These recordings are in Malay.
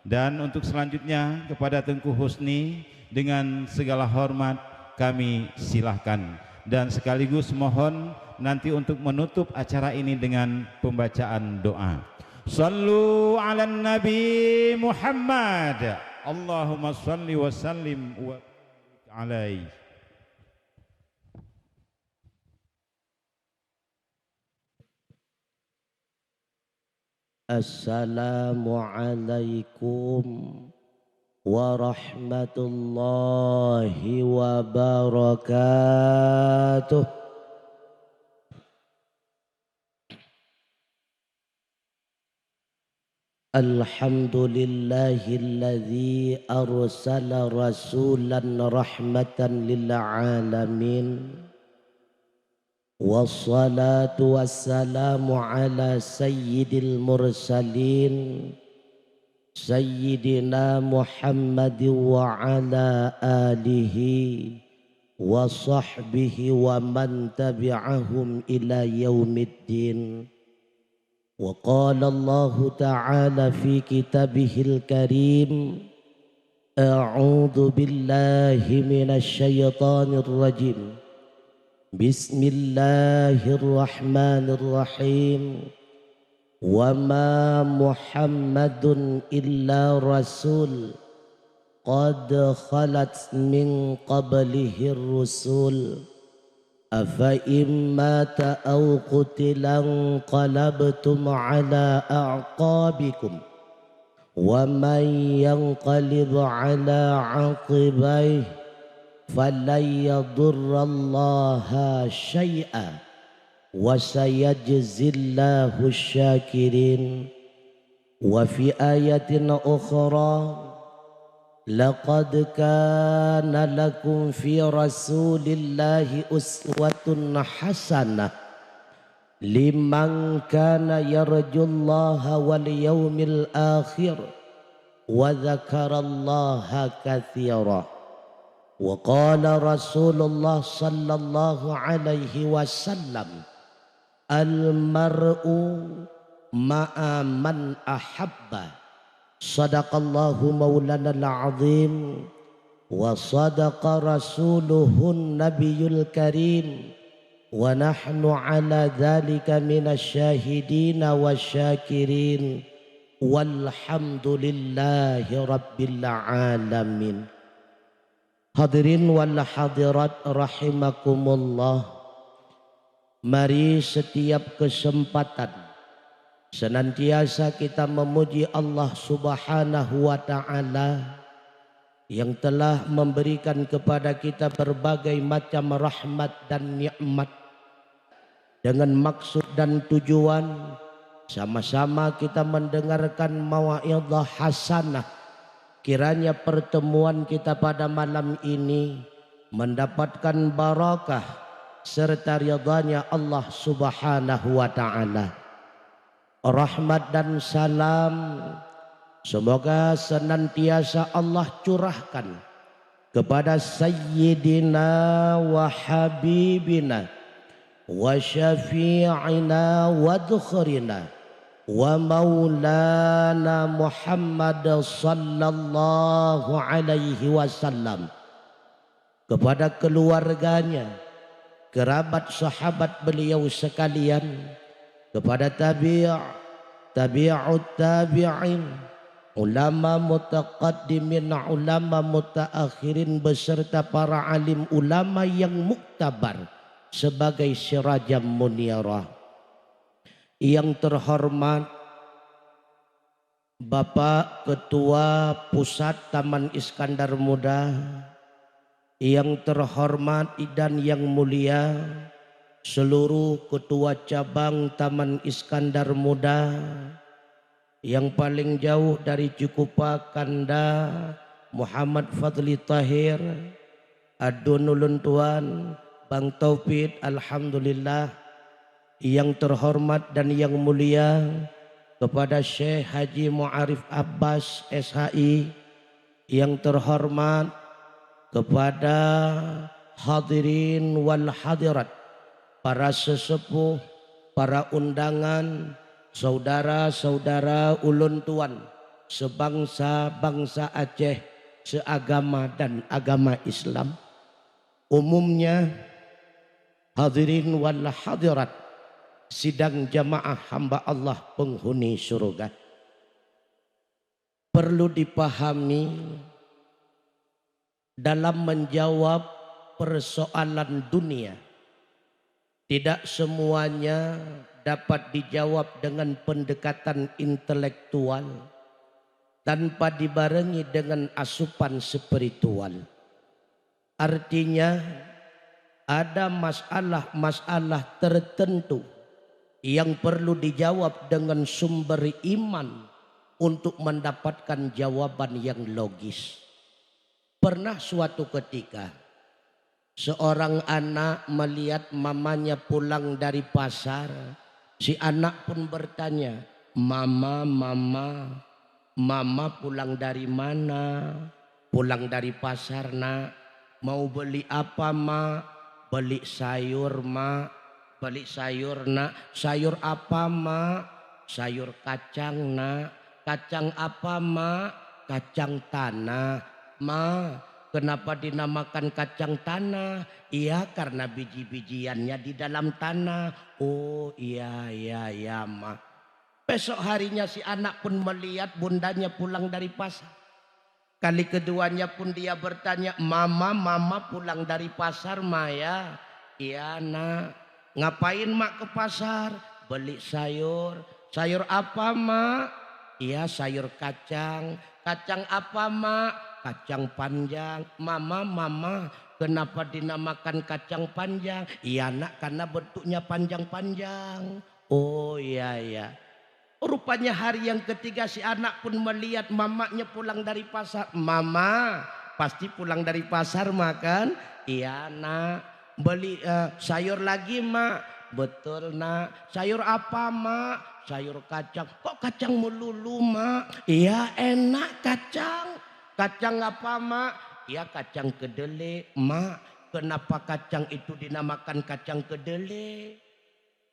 Dan untuk selanjutnya kepada Tengku Husni dengan segala hormat kami silahkan. Dan sekaligus mohon nanti untuk menutup acara ini dengan pembacaan doa. Sallu ala Nabi Muhammad. Allahumma salli wa sallim wa barik alaihi. Assalamualaikum warahmatullahi wabarakatuh. Alhamdulillahilladzi arsala rasulan rahmatan lil alamin. Wassalatu wassalamu ala sayyidil mursalin Sayyidina Muhammadin wa ala alihi wa sahbihi wa man tabi'ahum ila yaumiddin. Wa qala Allah ta'ala fi kitabihil karim, a'udzu billahi minasy syaithanir rajim. Bismillahirrahmanirrahim. Wa ma Muhammadun illa rasul qad khalat min qablihi rusul afa immata aw qutilan qalabtum ala a'qabikum wa man yanqalib ala 'aqibayhi falan yadurrallaha syai'a wa sayajzillahu syakirin. Wa fi ayatin ukhra laqad kana lakum fi rasulillahi uswatun hasanah liman kana yarjullaha wal yawmil akhir wa dzakarallaha katsira. Wa qala Rasulullah sallallahu alaihi wasallam, al-mar'u ma'a man ahabba. Sadaqallahu maulana al-azim wa sadaqa rasuluhun nabiyul karim wa nahnu ala dhalika minasyahidina wasyakirin walhamdulillahi rabbil alamin. Hadirin wal hadirat rahimakumullah. Mari setiap kesempatan senantiasa kita memuji Allah Subhanahu wa ta'ala yang telah memberikan kepada kita berbagai macam rahmat dan nikmat dengan maksud dan tujuan sama-sama kita mendengarkan mau'izah hasanah. Kiranya pertemuan kita pada malam ini mendapatkan barakah serta ridhanya Allah Subhanahu wa ta'ala. Rahmat dan salam semoga senantiasa Allah curahkan kepada Sayyidina wa Habibina wa Syafi'ina wa Dhukhrina wa maulana Muhammad sallallahu alaihi wasallam, kepada keluarganya, kerabat sahabat beliau sekalian, kepada tabi'ut tabi'in, ulama mutaqaddimin, ulama mutaakhirin beserta para alim ulama yang muktabar sebagai sirajam munirah. Yang terhormat Bapak Ketua Pusat Taman Iskandar Muda, yang terhormat dan yang mulia seluruh ketua cabang Taman Iskandar Muda, yang paling jauh dari Cikupa Kanda Muhammad Fadli Tahir, Adunulun Tuan Bang Taufik, alhamdulillah. Yang terhormat dan yang mulia kepada Syekh Haji Mu'arif Abbas SHI, yang terhormat kepada hadirin wal hadirat, para sesepuh, para undangan, saudara-saudara ulun tuan, sebangsa-bangsa Aceh, seagama dan agama Islam. Umumnya hadirin wal hadirat sidang jamaah hamba Allah penghuni surga. Perlu dipahami dalam menjawab persoalan dunia, tidak semuanya dapat dijawab dengan pendekatan intelektual tanpa dibarengi dengan asupan spiritual. Artinya ada masalah-masalah tertentu yang perlu dijawab dengan sumber iman untuk mendapatkan jawaban yang logis. Pernah suatu ketika seorang anak melihat mamanya pulang dari pasar. Si anak pun bertanya, "Mama, mama pulang dari mana?" "Pulang dari pasar, Nak." "Mau beli apa, Mak?" "Beli sayur, Mak." "Beli sayur, Nak." "Sayur apa, Mak?" "Sayur kacang, Nak." "Kacang apa, Mak?" "Kacang tanah." "Ma, kenapa dinamakan kacang tanah?" "Iya, karena biji-bijiannya di dalam tanah." "Oh iya, Ma." Besok harinya si anak pun melihat bundanya pulang dari pasar. Kali keduanya pun dia bertanya, Mama pulang dari pasar, Ma ya?" "Iya, Nak." "Ngapain, Mak, ke pasar?" "Beli sayur." "Sayur apa, Mak?" "Iya, sayur kacang." "Kacang apa, Mak?" "Kacang panjang." Mama, kenapa dinamakan kacang panjang?" "Iya, Nak, karena bentuknya panjang-panjang." "Oh iya." Rupanya hari yang ketiga si anak pun melihat mamanya pulang dari pasar. "Mama pasti pulang dari pasar makan?" "Iya, Nak." "Beli sayur lagi, Mak?" "Betul, Nak." "Sayur apa, Mak?" "Sayur kacang." "Kok kacang melulu, Mak?" "Iya, enak kacang." "Kacang apa, Mak?" "Iya, kacang kedelai." "Mak, kenapa kacang itu dinamakan kacang kedelai?"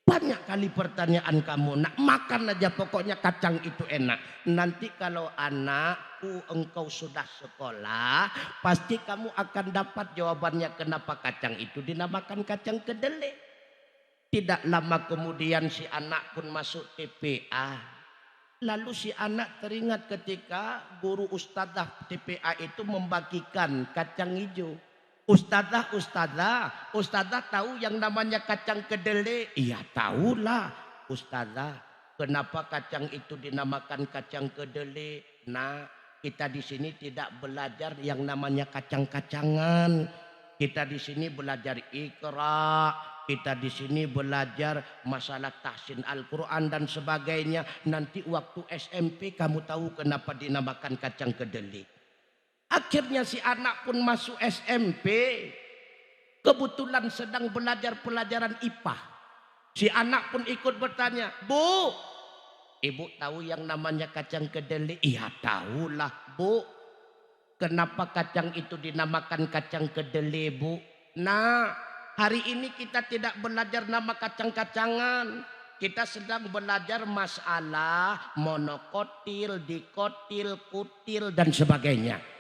Banyak kali pertanyaan kamu, Nak. Makan aja pokoknya kacang itu enak. Nanti kalau anakku engkau sudah sekolah, pasti kamu akan dapat jawabannya kenapa kacang itu dinamakan kacang kedelai. Tidak lama kemudian si anak pun masuk TPA. Lalu si anak teringat ketika guru ustadzah TPA itu membagikan kacang hijau. Ustadzah tahu yang namanya kacang kedelai?" "Iya, tahulah, Ustadzah." "Kenapa kacang itu dinamakan kacang kedelai?" "Nah, kita di sini tidak belajar yang namanya kacang-kacangan. Kita di sini belajar Iqra, kita di sini belajar masalah tahsin Al-Quran dan sebagainya. Nanti waktu SMP kamu tahu kenapa dinamakan kacang kedelai." Akhirnya si anak pun masuk SMP. Kebetulan sedang belajar pelajaran IPA. Si anak pun ikut bertanya, "Bu, Ibu tahu yang namanya kacang kedelai?" "Iya, tahulah, Bu." "Kenapa kacang itu dinamakan kacang kedelai, Bu?" "Nah, hari ini kita tidak belajar nama kacang-kacangan. Kita sedang belajar masalah monokotil, dikotil, kutil dan sebagainya.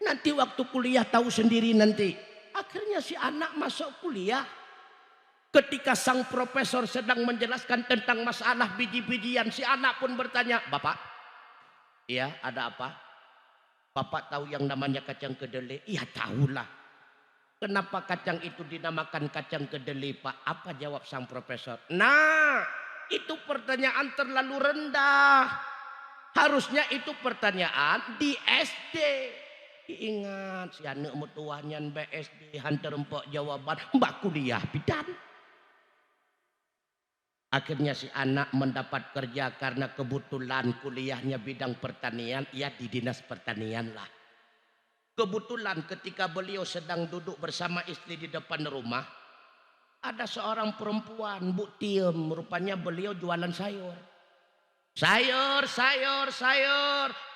Nanti waktu kuliah tahu sendiri nanti." Akhirnya si anak masuk kuliah. Ketika sang profesor sedang menjelaskan tentang masalah biji-bijian, si anak pun bertanya, "Bapak, iya ada apa? Bapak tahu yang namanya kacang kedelai?" "Iya, tahulah." "Kenapa kacang itu dinamakan kacang kedelai, Pak?" Apa jawab sang profesor? "Nah, itu pertanyaan terlalu rendah. Harusnya itu pertanyaan di SD." Ingat si anak mutuahnya BSD hantar empok jawaban mbak kuliah bidan. Akhirnya si anak mendapat kerja karena kebetulan kuliahnya bidang pertanian, ya di dinas pertanian lah. Kebetulan ketika beliau sedang duduk bersama istri di depan rumah, ada seorang perempuan, Bu Tiem, rupanya beliau jualan sayur. Sayur.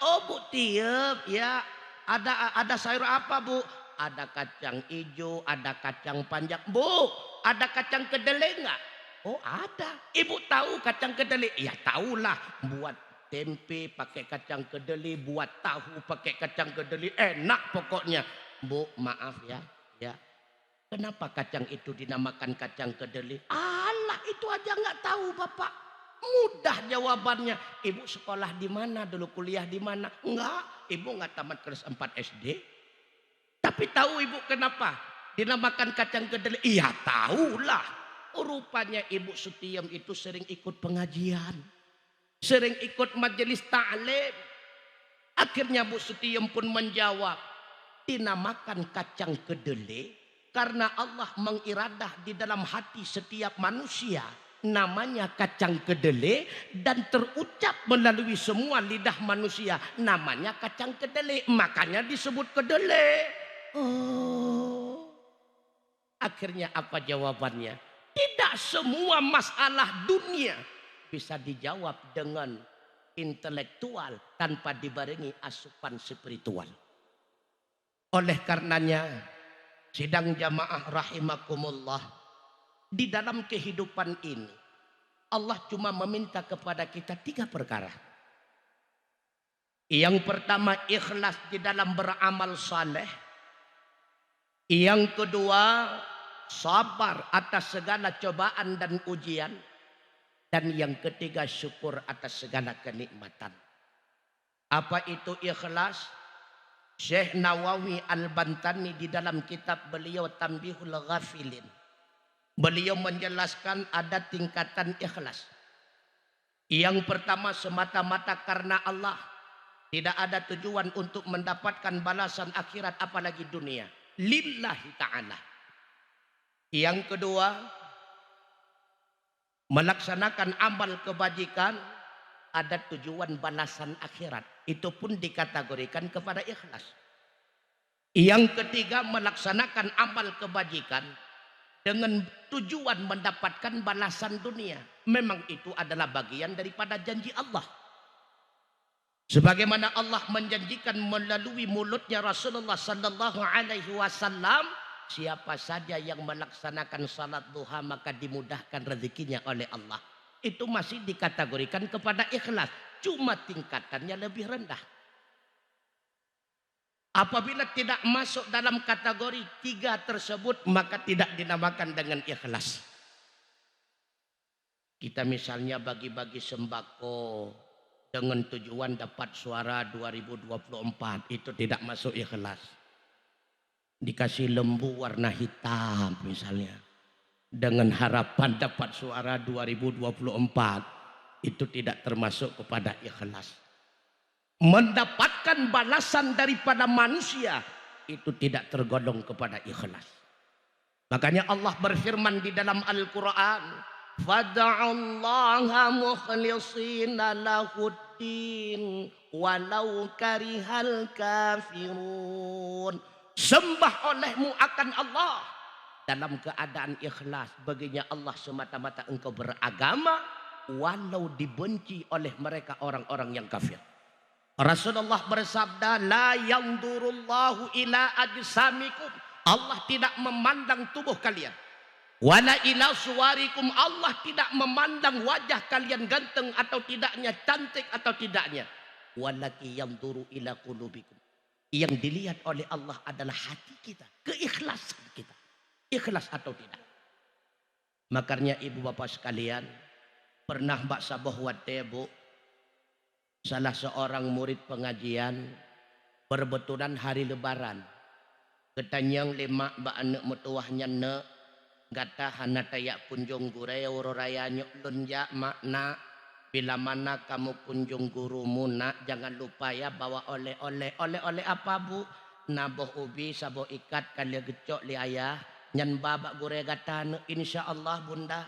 "Oh, Bu Tiem, ya. Ada sayur apa, Bu?" "Ada kacang hijau, ada kacang panjang." "Bu, ada kacang kedelai enggak?" "Oh, ada." "Ibu tahu kacang kedelai?" "Ya, tahulah, buat tempe pakai kacang kedeli, buat tahu pakai kacang kedeli, enak pokoknya. Bu, maaf ya, ya. Kenapa kacang itu dinamakan kacang kedeli? Alah, itu aja nggak tahu Bapak. Mudah jawabannya. Ibu sekolah di mana dulu, kuliah di mana? Enggak, ibu nggak tamat kelas 4 SD. Tapi tahu ibu kenapa dinamakan kacang kedeli? Iya tahulah. Rupanya Ibu Sutiem itu sering ikut pengajian, sering ikut majelis ta'lim. Akhirnya Bu Sutiem pun menjawab, dinamakan kacang kedele karena Allah mengiradah di dalam hati setiap manusia namanya kacang kedele, dan terucap melalui semua lidah manusia namanya kacang kedele, makanya disebut kedele. Oh, akhirnya apa jawabannya? Tidak semua masalah dunia bisa dijawab dengan intelektual tanpa dibarengi asupan spiritual. Oleh karenanya, sidang jamaah rahimakumullah, di dalam kehidupan ini Allah cuma meminta kepada kita 3 perkara. Yang pertama, ikhlas di dalam beramal saleh. Yang kedua, sabar atas segala cobaan dan ujian. Dan yang ketiga, syukur atas segala kenikmatan. Apa itu ikhlas? Syekh Nawawi Al-Bantani di dalam kitab beliau Tanbihul Ghafilin, beliau menjelaskan ada tingkatan ikhlas. Yang pertama, semata-mata karena Allah, tidak ada tujuan untuk mendapatkan balasan akhirat apalagi dunia, lillahi ta'ala. Yang kedua, melaksanakan amal kebajikan ada tujuan balasan akhirat, itu pun dikategorikan kepada ikhlas. Yang ketiga, melaksanakan amal kebajikan dengan tujuan mendapatkan balasan dunia, memang itu adalah bagian daripada janji Allah. Sebagaimana Allah menjanjikan melalui mulutnya Rasulullah sallallahu alaihi wasallam, siapa saja yang melaksanakan salat duha maka dimudahkan rezekinya oleh Allah. Itu masih dikategorikan kepada ikhlas, cuma tingkatannya lebih rendah. Apabila tidak masuk dalam kategori 3 tersebut, maka tidak dinamakan dengan ikhlas. Kita misalnya bagi-bagi sembako dengan tujuan dapat suara 2024, itu tidak masuk ikhlas. Dikasih lembu warna hitam misalnya, dengan harapan dapat suara 2024, itu tidak termasuk kepada ikhlas. Mendapatkan balasan daripada manusia, itu tidak tergolong kepada ikhlas. Makanya Allah berfirman di dalam Al-Quran, fada'allaha mukhlishina lahuddin walau karihal kafirun. Sembah olehmu akan Allah dalam keadaan ikhlas. Baginya Allah semata-mata engkau beragama walau dibenci oleh mereka orang-orang yang kafir. Rasulullah bersabda, la yanzurullahu ila ajsamikum. Allah tidak memandang tubuh kalian. Wala ila suwarikum. Allah tidak memandang wajah kalian ganteng atau tidaknya, cantik atau tidaknya. Walaki yanzuru ila qulubikum. Yang dilihat oleh Allah adalah hati kita, keikhlasan kita. Ikhlas atau tidak. Makanya ibu bapak sekalian, pernah Mbak Saboh Wate, Bu, salah seorang murid pengajian, berbetulan hari lebaran. Ketanyang lima Mbak anak metuahnya ne, gata hana tayak kunjung guraya uroraya nyoklun ya makna. Bila mana kamu kunjung gurumu nak, jangan lupa ya bawa oleh-oleh. Oleh-oleh apa Bu? Naboh ubi, saboh ikat, kali gecok li ayah. Nyan babak gure gata, insya Allah bunda.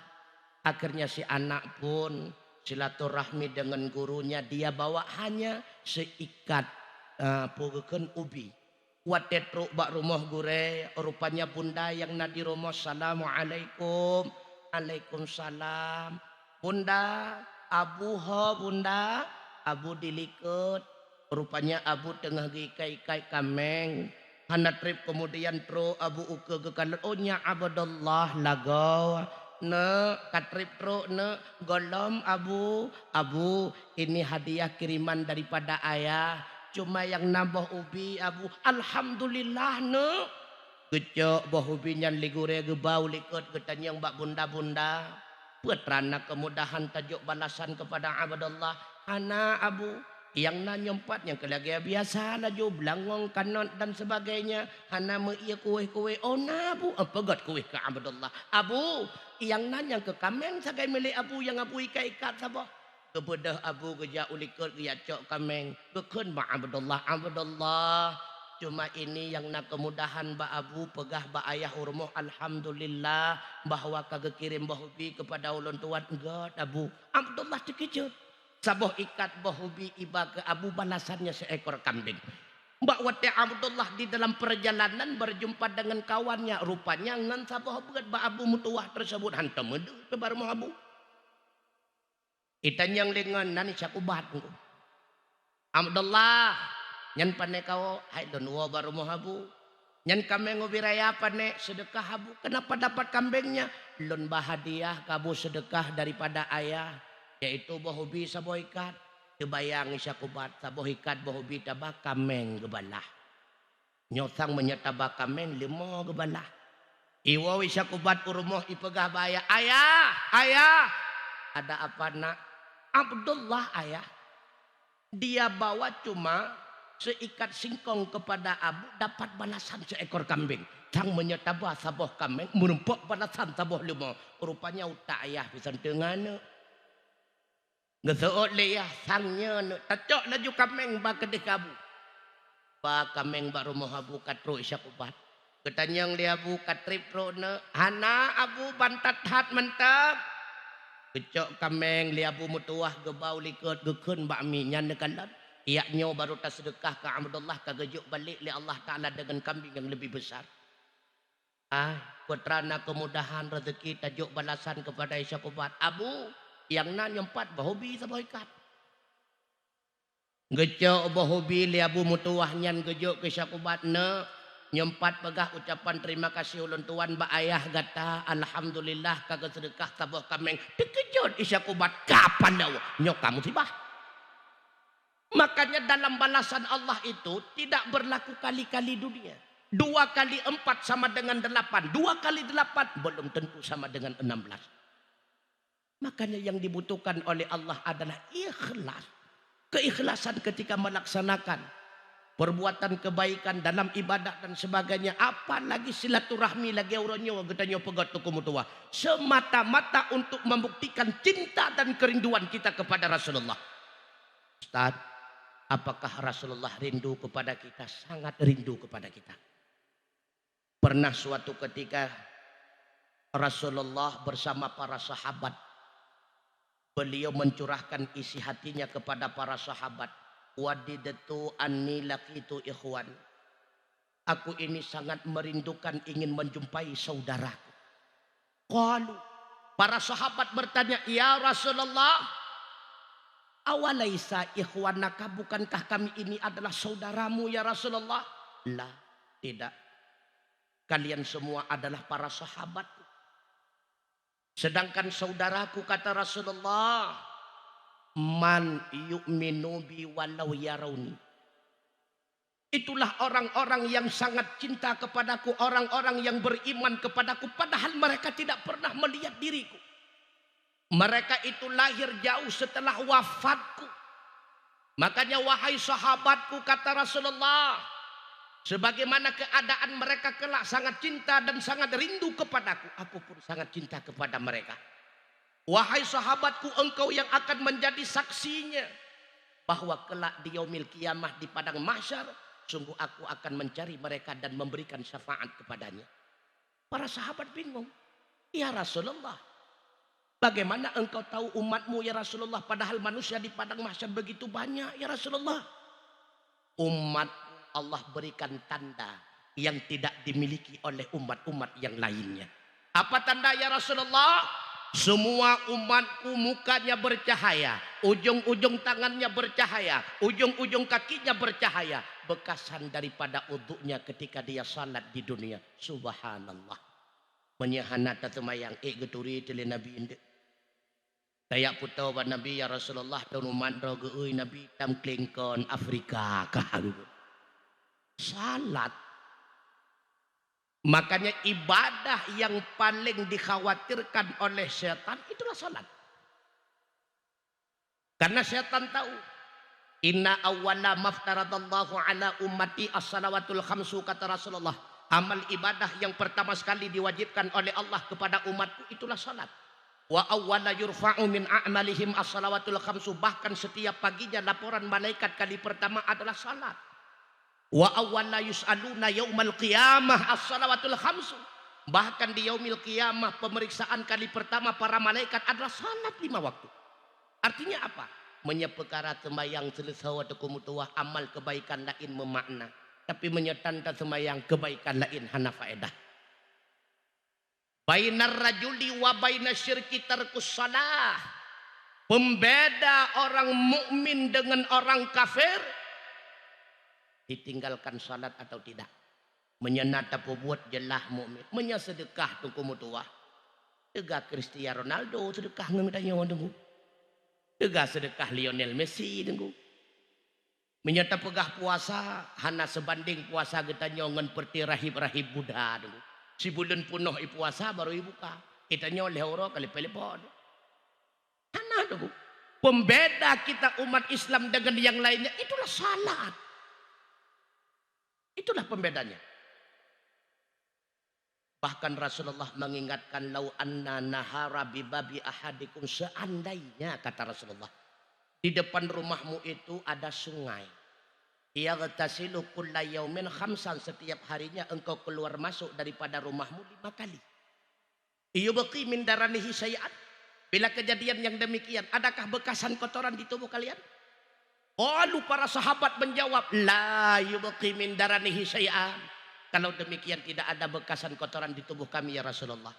Akhirnya si anak pun silaturahmi dengan gurunya, dia bawa hanya seikat puguken ubi. Watetru bak rumah gure, rupanya bunda yang nadi rumah. Assalamualaikum. Waalaikumsalam. Bunda, abu ho bunda, abu dilikut. Rupanya abu tengah gikai-kai kameng. Hana trip kemudian tro abu uke gekalat. Oh nya abadallah lagaw. Ne, katrip tro ne, golom abu, abu ini hadiah kiriman daripada ayah. Cuma yang nambah ubi abu, alhamdulillah ne. Gecok boh ubi nyan ligure gebau likut getanyang bak bunda-bunda. Putrana kemudahan tajuk balasan kepada Abdullah. Hana abu, yang nyempat yang kelagi biasa laju belangong kanot dan sebagainya. Hana meiya kue-kue ona abu, pegat kue ke Abdullah. Abu, yang nanya ke kameng sagai milik abu yang abu ikat sabah. Kebedah abu geja ulikut geja cok kameng. Gekun ba Abdullah, Abdullah. Cuma ini yang nak kemudahan ba abu pegah ba ayah urmoh alhamdulillah bahwa kagak kirim bahubi kepada ulun tuan enggak abu. Abdullah terkejut. Saboh ikat bahubi iba ke abu balasannya seekor kambing. Mbak Wati Abdullah di dalam perjalanan berjumpa dengan kawannya rupanya ngan saboh begat ba abu mutuah tersebut hantam medu ke baru abu. Itan yang lengan nani sakubat Abdullah nyan pane kau hai don wa baru habu nyan kambing ubiraya pane sedekah habu kenapa dapat kambingnya lon bahadiah kabu sedekah daripada ayah yaitu bahubi saboikat kebayang isyakubat saboikat bahubi tabak kameng gebalah nyotang menyetabak kameng limo gebalah iwa isyakubat urmoh ipegah baya ayah ada apa nak Abdullah ayah dia bawa cuma seikat singkong kepada abu dapat balasan seekor kambing. Sang menyetabah saboh kambing menumpuk balasan saboh lima. Rupanya utak ayah pisan tengah. Ngeseot leyah sangnya tacok laju kambing ba kedih kabu. Ba kambing ba rumah abu katro isyakubat. Ketanyang li abu katrip ro ne. Hana abu bantat hat mentap. Kecok kambing li abu mutuah gebau likut gekun bakmi nyan dekan iaknya baru tak sedekah ke Abdullah kagejuk balik li Allah Ta'ala dengan kambing yang lebih besar. Putrana kemudahan rezeki tajuk balasan kepada isyakubat. Abu yang nyempat bahobi saboikat. Gecok bahobi li abu mutuah nyan gejuk ke isyakubat ne. Nyempat pegah ucapan terima kasih ulun tuan ba ayah gata alhamdulillah kagak sedekah saboh kambing. Terkejut isyakubat kapan dawa nyok kamu tibah. Makanya dalam balasan Allah itu tidak berlaku kali-kali dunia. 2 kali 4 sama dengan 8. 2 kali 8 belum tentu sama dengan 16. Makanya yang dibutuhkan oleh Allah adalah ikhlas. Keikhlasan ketika melaksanakan perbuatan kebaikan dalam ibadah dan sebagainya. Apalagi silaturahmi lagi orangnya getanya pegat tuku mutua. Semata-mata untuk membuktikan cinta dan kerinduan kita kepada Rasulullah. Ustaz, apakah Rasulullah rindu kepada kita? Sangat rindu kepada kita. Pernah suatu ketika Rasulullah bersama para sahabat, beliau mencurahkan isi hatinya kepada para sahabat. Wadidatu anni laqitu ikhwan. Aku ini sangat merindukan ingin menjumpai saudaraku. Qalu, para sahabat bertanya, ya Rasulullah, awalaisa ikhwanaka, bukankah kami ini adalah saudaramu ya Rasulullah? La, tidak. Kalian semua adalah para sahabatku. Sedangkan saudaraku kata Rasulullah, man yu'minu bi walau yarawni. Itulah orang-orang yang sangat cinta kepadaku, orang-orang yang beriman kepadaku padahal mereka tidak pernah melihat diriku. Mereka itu lahir jauh setelah wafatku. Makanya wahai sahabatku kata Rasulullah, sebagaimana keadaan mereka kelak sangat cinta dan sangat rindu kepadaku, aku pun sangat cinta kepada mereka. Wahai sahabatku, engkau yang akan menjadi saksinya bahwa kelak di yaumil kiamah di padang mahsyar, sungguh aku akan mencari mereka dan memberikan syafaat kepadanya. Para sahabat bingung. Ya Rasulullah, bagaimana engkau tahu umatmu ya Rasulullah, padahal manusia di padang mahsyar begitu banyak ya Rasulullah. Umat Allah berikan tanda yang tidak dimiliki oleh umat-umat yang lainnya. Apa tanda ya Rasulullah? Semua umatku mukanya bercahaya, ujung-ujung tangannya bercahaya, ujung-ujung kakinya bercahaya, bekasan daripada uduknya ketika dia salat di dunia. Subhanallah. Menyahana tatumayang geturi tili Nabi inde. Tayak puto ba Nabi ya Rasulullah tanu mandro geuy Nabi tam klingkon Afrika kahagu. Salat. Makanya ibadah yang paling dikhawatirkan oleh setan itulah salat. Karena setan tahu inna awwala maftaradallahu ala ummati as-salawatul khamsu kata Rasulullah. Amal ibadah yang pertama sekali diwajibkan oleh Allah kepada umatku itulah salat. Wa awwala yurfa'u min a'malihim as-salawatul khamsu, bahkan setiap paginya laporan malaikat kali pertama adalah salat. Wa awwala yus'aluna yaumal qiyamah as-salawatul khamsu, bahkan di yaumil qiyamah pemeriksaan kali pertama para malaikat adalah salat 5 waktu. Artinya apa? Menyepekara sembayang selesai atau kumutuah amal kebaikan lain memakna, tapi menyetanta sembayang kebaikan lain hana faedah. Bainar rajuli wa baina syirki tarkus salah. Pembeda orang mukmin dengan orang kafir ditinggalkan salat atau tidak. Menyenata buat jelah mukmin, menyasedekah tu kumutuah. Tega Cristiano Ronaldo sedekah ngemitanya tunggu. Tega sedekah Lionel Messi tunggu. Menyata pegah puasa hana sebanding puasa kita nyongen perti rahib-rahib Buddha tunggu. Si bulan punuh puasa baru ibuka. Kita nyoleh orang kali telepon. Hana tunggu. Pembeda kita umat Islam dengan yang lainnya itulah salat. Itulah pembedanya. Bahkan Rasulullah mengingatkan lau anna nahara bibabi ahadikum, seandainya kata Rasulullah di depan rumahmu itu ada sungai. Yaghtasilu kulla yaumin khamsan, setiap harinya engkau keluar masuk daripada rumahmu 5 kali. Yubqi min daranihi syai'an, bila kejadian yang demikian adakah bekasan kotoran di tubuh kalian? Lalu para sahabat menjawab, la yubqi min daranihi syai'an. Kalau demikian tidak ada bekasan kotoran di tubuh kami ya Rasulullah.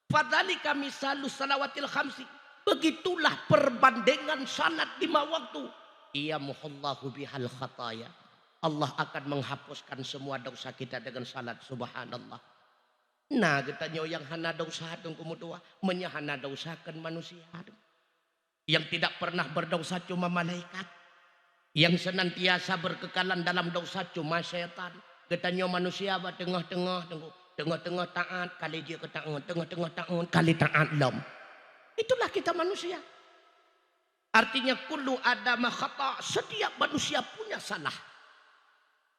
Fadzalika misalus salawatil khamsi, begitulah perbandingan salat 5 waktu. Iyamullahu bihal khataya, Allah akan menghapuskan semua dosa kita dengan salat, subhanallah. Nah kita yang hana dosa dong kumutua, menyahana dosakan manusia yang tidak pernah berdosa cuma malaikat, yang senantiasa berkekalan dalam dosa cuma setan. Katanya manusia apa tengah-tengah taat kali dia ketaat, tengah-tengah taat kali taat lom. Itulah kita manusia. Artinya kullu adama khata, setiap manusia punya salah.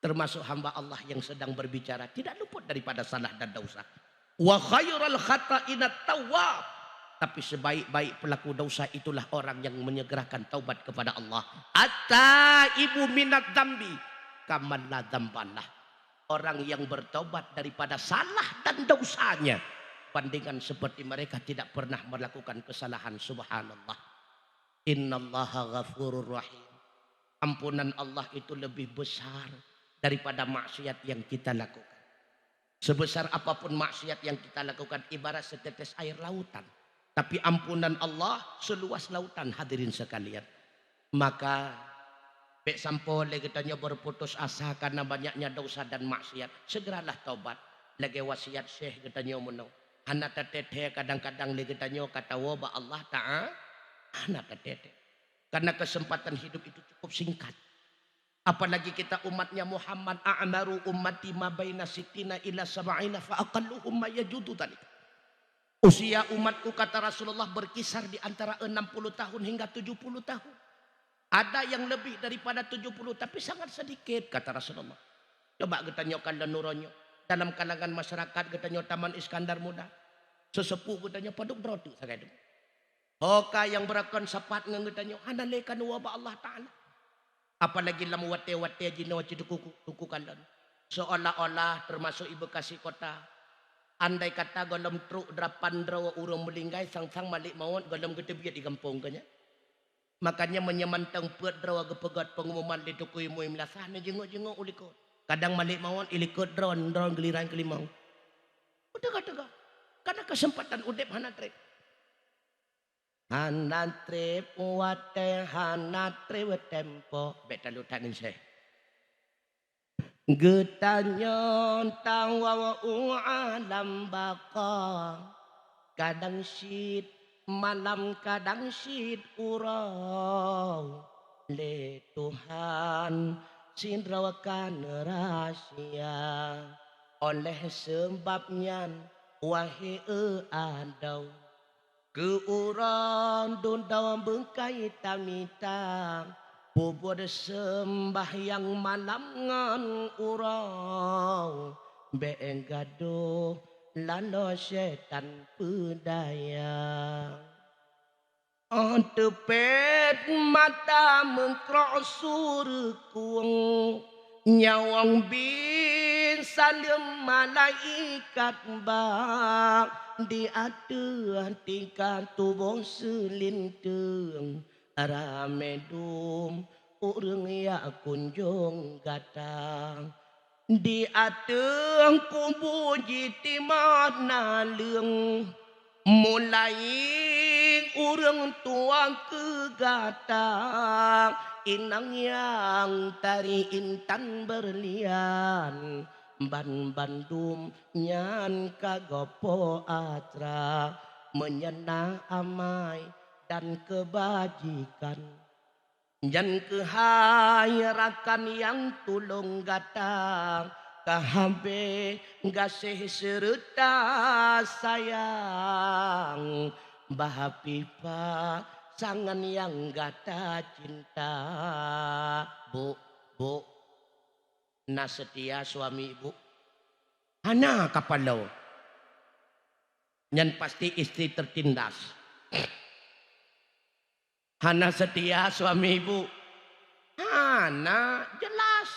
Termasuk hamba Allah yang sedang berbicara tidak luput daripada salah dan dosa. Wa khairul khata'ina tawwab, tapi sebaik-baik pelaku dosa itulah orang yang menyegerakan taubat kepada Allah. At-taibu minadz dzambi kaman la dzambalah, orang yang bertobat daripada salah dan dosanya bandingan seperti mereka tidak pernah melakukan kesalahan, subhanallah. Innallaha ghafurur rahim, ampunan Allah itu lebih besar daripada maksiat yang kita lakukan. Sebesar apapun maksiat yang kita lakukan ibarat setetes air lautan, tapi ampunan Allah seluas lautan hadirin sekalian. Maka bek sampole katanya berputus asa karena banyaknya dosa dan maksiat, segeralah taubat. Lagi wasiat syekh katanya menau anak teteh kadang-kadang lagi katanya kata wabah Allah ta'ala anak teteh, karena kesempatan hidup itu cukup singkat. Apalagi kita umatnya Muhammad, a'maru ummati ma baina sittina ila sab'ina fa aqalluhum ma yajudu tadi. Usia umatku kata Rasulullah berkisar di antara 60 tahun hingga 70 tahun. Ada yang lebih daripada 70 tapi sangat sedikit kata Rasulullah. Coba kita nyokan dan nuronyo dalam kalangan masyarakat kita nyo Taman Iskandar Muda. Sesepuh kita nyo paduk brotu sakit. Hoka yang berakon sapat kita nyo hanalekan wabah Allah Ta'ala. Apalagi lamu wate-wate jino tuku kalan. Seolah-olah termasuk ibu kasih kota. Andai kata golem truk drapan drawa urung melinggai sang-sang malik mawon golem gede biar di kampung kanya. Makanya menyemantang pet drawa gepegat pengumuman di tuku imu imlasahnya jengok-jengok ulikot. Kadang malik mawon ilikot drone geliran kelimau. Udah. Karena kesempatan udep hanatrep. Hanatrep wate hanatrep tempo. Beta lutanin saya. Getanyon tawa alam baka kadang syid malam kadang syid urau le Tuhan sindrawakan rahasia oleh sebabnya wahai adau keuran dundau bengkai tamita bubur sembahyang malam ngan urang beeng gaduh lano setan pedaya tepet mata mengkrok surkuang nyawang bin salim malaikat bak di aduh tingkat tubuh selinteng ramedum urang ya kunjung datang di ateng kubu jitimah naleng mulai urang tua kegatang inang yang tari intan berlian ban Bandung nyan kagopo atra menyena amai dan kebajikan dan kehayrakan yang tulung gatang kahabe gasih serta sayang bahapipa sangan yang gata cinta bu na setia suami ibu hana kapalau nyan pasti istri tertindas hana setia suami ibu hana jelas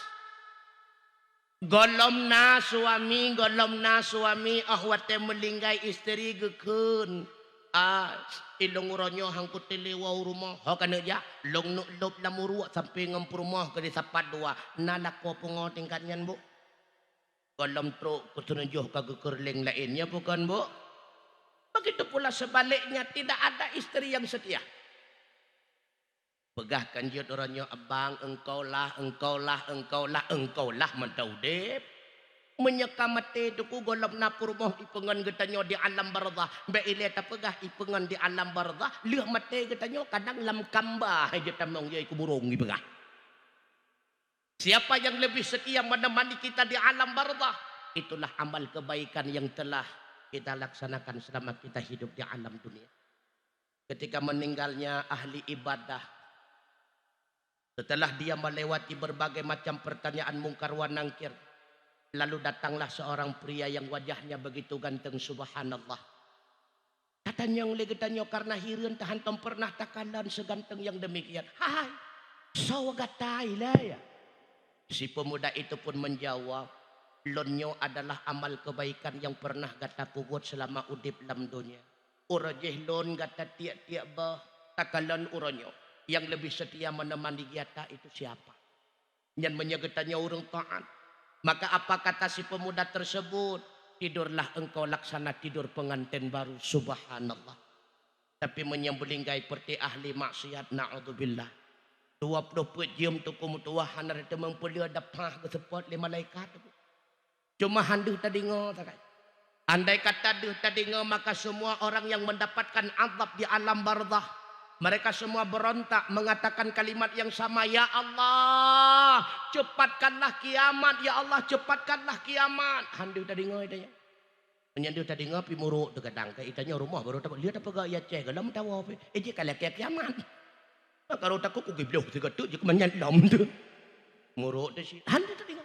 golomna suami ahwate melinggai istri gekun ilong uronyo hangkut telewa rumah kana ja long lop lamuru sampai ngempur rumah ke desa padua nanak ko pungo tingkatnya bu golom truk kutunujuh ke gekerling lainnya bukan bu begitu pula sebaliknya tidak ada istri yang setia pegahkan jut uronyo abang engkau lah mentaudep menyeka mati tuku golom napur moh ipengan getanyo di alam barzah be ile ta pegah ipengan di alam barzah leuh mati getanyo kadang lam kambah jeta mong ye kuburung ipegah siapa yang lebih setia menemani kita di alam barzah itulah amal kebaikan yang telah kita laksanakan selama kita hidup di alam dunia ketika meninggalnya ahli ibadah setelah dia melewati berbagai macam pertanyaan mungkar wa nangkir lalu datanglah seorang pria yang wajahnya begitu ganteng subhanallah. Katanya yang legetanyo karena hireun tahan tom pernah takalan seganteng yang demikian. Hai, sawagatay lah ya. Si pemuda itu pun menjawab, lonyo adalah amal kebaikan yang pernah gata buat selama udip lam dunia. Urajeh lon gata tiap-tiap bah takalan uronyo. Yang lebih setia menemani giata itu siapa? Yang menyegetannya urung taat. Maka apa kata si pemuda tersebut? Tidurlah engkau laksana tidur pengantin baru. Subhanallah. Tapi menyembelinggai seperti ahli maksiat. Na'udzubillah. 20 jam tu kumutuahan ada mempulia dapah ke sepot le malaikat. Cuma handu tadi ngotak. Andai kata duh tadi maka semua orang yang mendapatkan azab di alam barzah mereka semua berontak mengatakan kalimat yang sama, ya Allah cepatkanlah kiamat, ya Allah cepatkanlah kiamat. Handu tadi itanya menyandu tadi pi muruk degadang ke itanya rumah baru dapat lihat apa gak ya ceh galam tahu apa je kalau kiamat kalau takut ku gibloh tiga tu je menyandam tu muruk tu sih handu tadi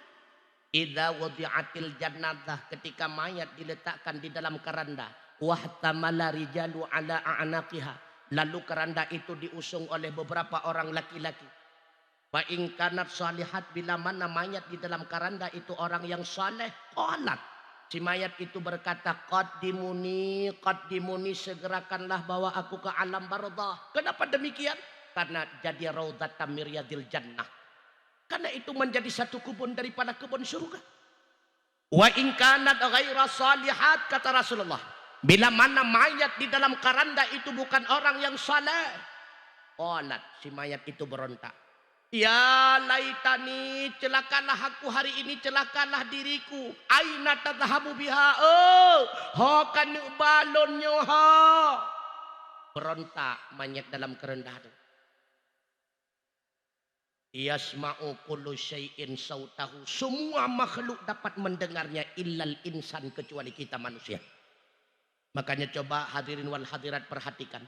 idza wadi'atil jannah ketika mayat diletakkan di dalam keranda wahtamala rijalu ala a'naqiha lalu keranda itu diusung oleh beberapa orang laki-laki. Wa in kanat salihat bila mana mayat di dalam keranda itu orang yang saleh, qalat. Si mayat itu berkata, qaddimuni segerakanlah bawa aku ke alam barzah. Kenapa demikian? Karena jadi raudhatam miryadil jannah. Karena itu menjadi satu kebun daripada kebun surga. Wa in kanat ghaira salihat kata Rasulullah. Bila mana mayat di dalam keranda itu bukan orang yang saleh. Qalat si mayat itu berontak. Ya laitani, celakalah aku hari ini, celakalah diriku. Aina tadhabu biha, oh, ho kan balonnya ha. Berontak banyak dalam kerendahan. Yasma'u kullu syai'in sautahu. Semua makhluk dapat mendengarnya illal insan, kecuali kita manusia. Makanya coba hadirin wal hadirat perhatikan.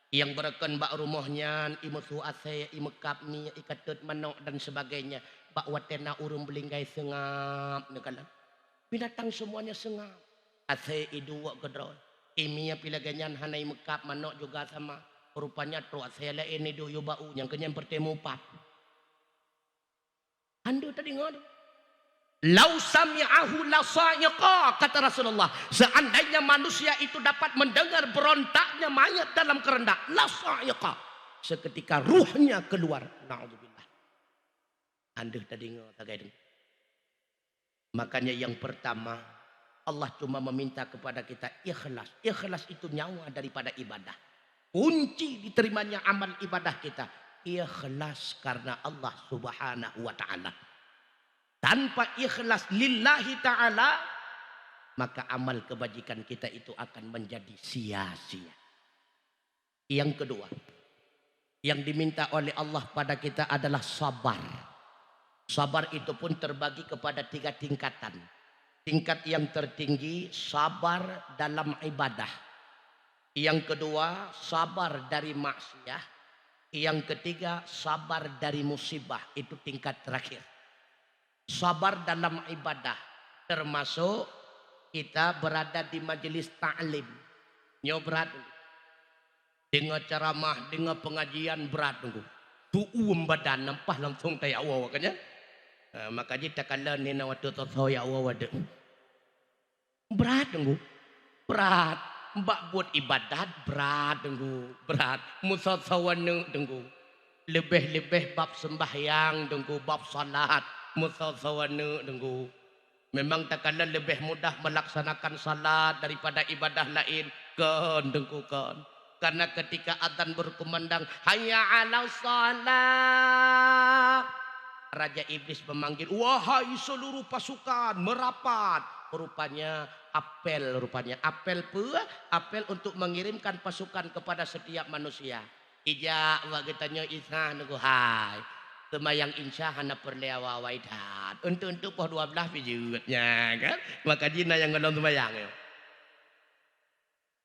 Yang bereken bak rumahnya imusu ase imekap ni ikatut manok dan sebagainya. Bak watena urung belinggai sengap nekala. Binatang semuanya sengap. Ase idu wak gedro. Imia pilaganyan hanai mekap manok juga sama. Rupanya tu ase lain idu yu bau yang kenyang bertemu pap. Anda tadi ngadu. Lau sami'ahu la sa'iqa, kata Rasulullah. Seandainya manusia itu dapat mendengar berontaknya mayat dalam keranda, la sa'iqa, seketika ruhnya keluar. Na'udzubillah. Anda tadi ngadu. Makanya yang pertama, Allah cuma meminta kepada kita ikhlas. Ikhlas itu nyawa daripada ibadah. Kunci diterimanya amal ibadah kita, ikhlas karena Allah Subhanahu wa ta'ala. Tanpa ikhlas lillahi ta'ala, maka amal kebajikan kita itu akan menjadi sia-sia. Yang kedua, yang diminta oleh Allah pada kita adalah sabar. Sabar itu pun terbagi kepada 3 tingkatan. Tingkat yang tertinggi, sabar dalam ibadah. Yang kedua, sabar dari maksiat. Yang ketiga, sabar dari musibah. Itu tingkat terakhir. Sabar dalam ibadah termasuk kita berada di majelis ta'lim. Nyo berat. Dengar ceramah, dengar pengajian berat tunggu. Tu'um badan nampak langsung tayak awal kan ya. Makanya tak kala ni nak waktu tayak awal ada. Berat tunggu. Berat. Mbak buat ibadat berat tunggu. Berat. Musasawana tunggu. Lebih-lebih bab sembahyang tunggu. Bab salat. Musasawana tunggu. Memang tak kala lebih mudah melaksanakan salat daripada ibadah lain. Kan tunggu kan. Karena ketika adzan berkumandang, hayya 'alas shalah, Raja Iblis memanggil, wahai seluruh pasukan merapat. Rupanya apel, apel pula, apel untuk mengirimkan pasukan kepada setiap manusia. Ija wagetanya isah nunggu hai. Semayang insya hana perlewa waidat. Untuk poh 12 pijutnya kan. Maka jina yang ngelong semayang ya.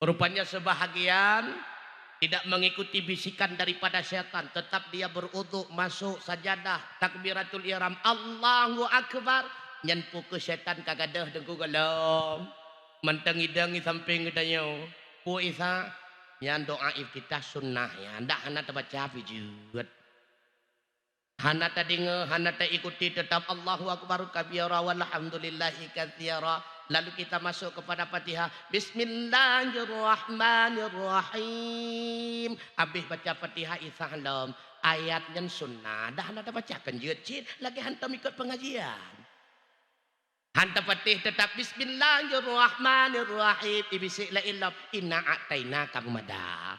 Rupanya sebahagian tidak mengikuti bisikan daripada setan, tetap dia beruduk masuk sajadah takbiratul ihram Allahu akbar, nyenpu ke setan kagadah dengku galom mentengi-dengi samping gedanyo pu isa yang doa iftitah sunnah ya ndak hana terbaca pijut hana tadi hana tak ikuti tetap Allahu akbar kabira walhamdulillahi katsira. Lalu kita masuk kepada Fatihah. Bismillahirrahmanirrahim. Habis baca Fatihah isahlam. Ayatnya sunnah. Dah ada bacakan jecit. Lagi hantam ikut pengajian. Hantam Fatih tetap Bismillahirrahmanirrahim. Ibisik la illam. Inna a'taina kamada.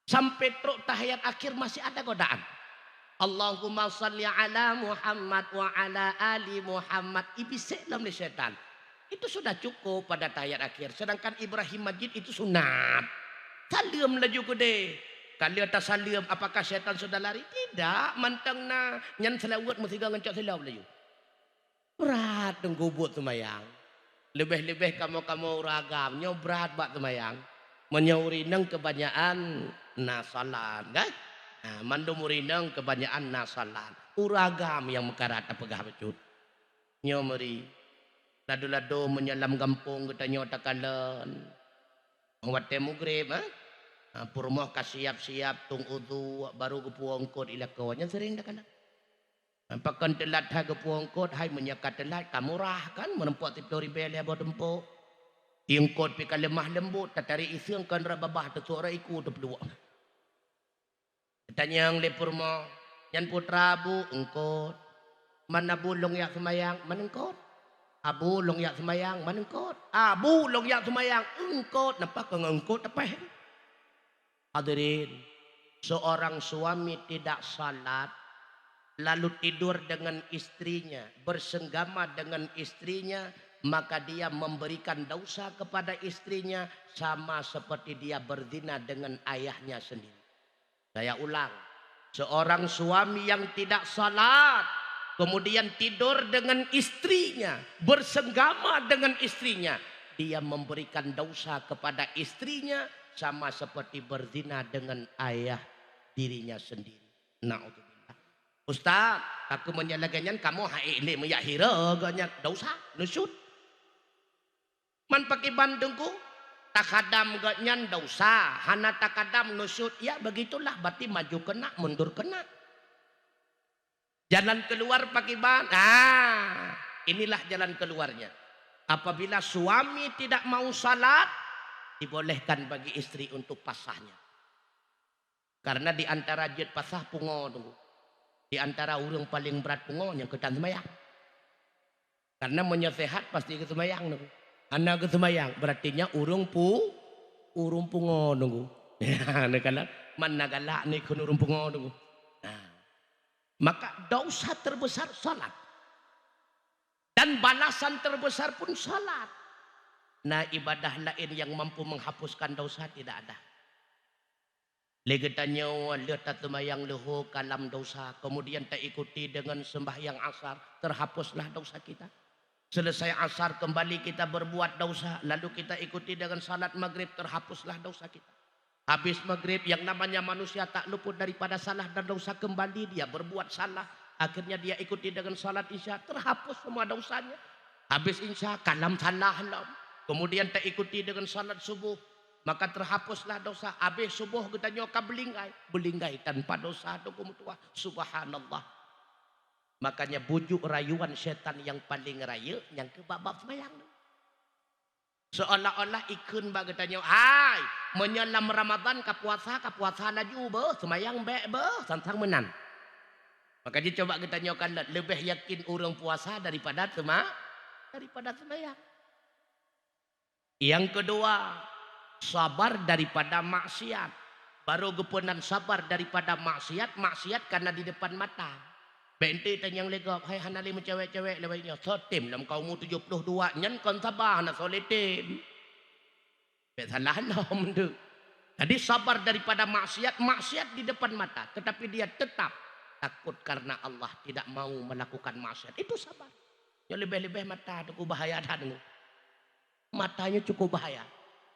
Sampai truk tahiyat akhir masih ada godaan. Allahumma salli ala Muhammad wa ala ali Muhammad. Ibisik dalam setan. Itu sudah cukup pada tahiyat akhir. Sedangkan Ibrahim Majid itu sunat. Salam laju gede. Kalau atas salam apakah setan sudah lari? Tidak. Mantang na. Nyan selawat mesti gangan cak selam laju. Berat tunggu buat semayang. Lebih-lebih kamu ragam. Nyo berat buat semayang. Menyauri nang kebanyakan nasalan kan? Nah, mandumurinang kebanyakan nasalan. Uragam yang mekarata pegah becut. Nyomeri. Lado-lado menyelam gampung katanya takalan. Wate mugrib. Purmoh kasiap-siap tung udu. Baru kepuangkot ila kawannya sering dah kala. Pakan telat ha kepuangkot. Hai menyiapkan telat. Kamu rah kan. Menempuat tipu ribel ya bawa tempuh. Ingkot pika lemah lembut. Tatari iseng kan rababah. Tersuara ikut berdua. Tanya yang lepurmo, yang putra abu engkot, mana bulong yak semayang menengkot, abu long yak semayang menengkot, abu long yak semayang engkot, nampak kau engkot apa? Hadirin, seorang suami tidak salat lalu tidur dengan istrinya, bersenggama dengan istrinya, maka dia memberikan dosa kepada istrinya sama seperti dia berzina dengan ayahnya sendiri. Saya ulang, seorang suami yang tidak salat kemudian tidur dengan istrinya, bersenggama dengan istrinya, dia memberikan dosa kepada istrinya sama seperti berzina dengan ayah dirinya sendiri. Na'udzubillah. Ustaz, aku menyalagannya kamu haile meyahira ganyak dosa nusut. Man pakai Bandungku takadam ganyan dosa, hana takadam nusut. Ya begitulah, berarti maju kena, mundur kena. Jalan keluar pakai ban. Inilah jalan keluarnya. Apabila suami tidak mau salat, dibolehkan bagi istri untuk pasahnya. Karena di antara jet pasah pungo tunggu. Di antara urung paling berat pungo yang ketan semayang. Karena menyesehat pasti ke semayang tunggu. Anak ke semayang berartinya urung pungo tunggu. Ya, nekala mana galak ni kun urung pungo tunggu. Nah, maka dosa terbesar salat. Dan balasan terbesar pun salat. Nah, ibadah lain yang mampu menghapuskan dosa tidak ada. Legetanya lihat semayang leho kalam dosa, kemudian tak ikuti dengan sembahyang asar, terhapuslah dosa kita. Selesai asar kembali kita berbuat dosa, lalu kita ikuti dengan salat maghrib, terhapuslah dosa kita. Habis maghrib yang namanya manusia tak luput daripada salah dan dosa, kembali dia berbuat salah, akhirnya dia ikuti dengan salat isya, terhapus semua dosanya. Habis isya kalam salah lam, kemudian tak ikuti dengan salat subuh, maka terhapuslah dosa. Habis subuh kita nyoka belinggai tanpa dosa tua. Subhanallah. Makanya bujuk rayuan setan yang paling raya yang ke babak semayang. Seolah-olah ikun bagi tanya, hai menyelam Ramadan kapuasa laju be semayang be santang menan. Maka dia coba kita nyokan lebih yakin orang puasa daripada semayang. Yang kedua, sabar daripada maksiat. Baru gepunan sabar daripada maksiat karena di depan mata. Bente tanyang legap, hai hanali mencewek-cewek lebihnya sotim dalam kaum 72 nyan kon sabar nak soletim. Salah nom tu. Jadi sabar daripada maksiat di depan mata, tetapi dia tetap takut karena Allah tidak mau melakukan maksiat. Itu sabar. Yang lebih-lebih mata tu bahaya dah. Matanya cukup bahaya.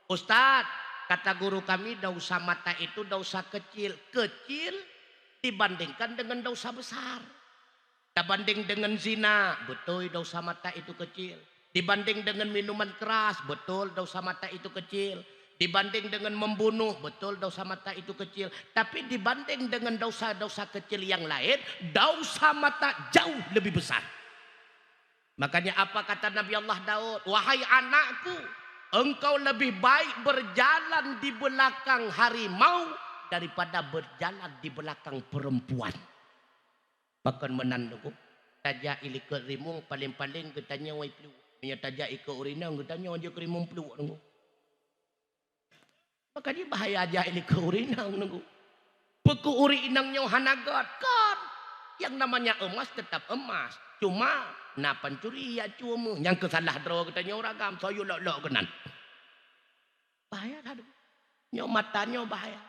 Ustaz, kata guru kami dosa mata itu dosa kecil dibandingkan dengan dosa besar. Dibanding dengan zina, betul dosa mata itu kecil. Dibanding dengan minuman keras, betul dosa mata itu kecil. Dibanding dengan membunuh, betul dosa mata itu kecil. Tapi dibanding dengan dosa-dosa kecil yang lain, dosa mata jauh lebih besar. Makanya apa kata Nabi Allah Daud? Wahai anakku, engkau lebih baik berjalan di belakang harimau daripada berjalan di belakang perempuan. Bahkan menandung tajak ili ke rimung paling-paling ketanya wai pelu. Punya tajak ike urinang ketanya aja ke rimung pelu nunggu. Maka dia bahaya aja ili ke urinang nunggu. Peku urinangnya hanagat kan. Yang namanya emas tetap emas. Cuma na pancuri ya cuma yang kesalah draw katanya orang gam sayu lok-lok kenan. Bahaya dah. Nyo matanya bahaya.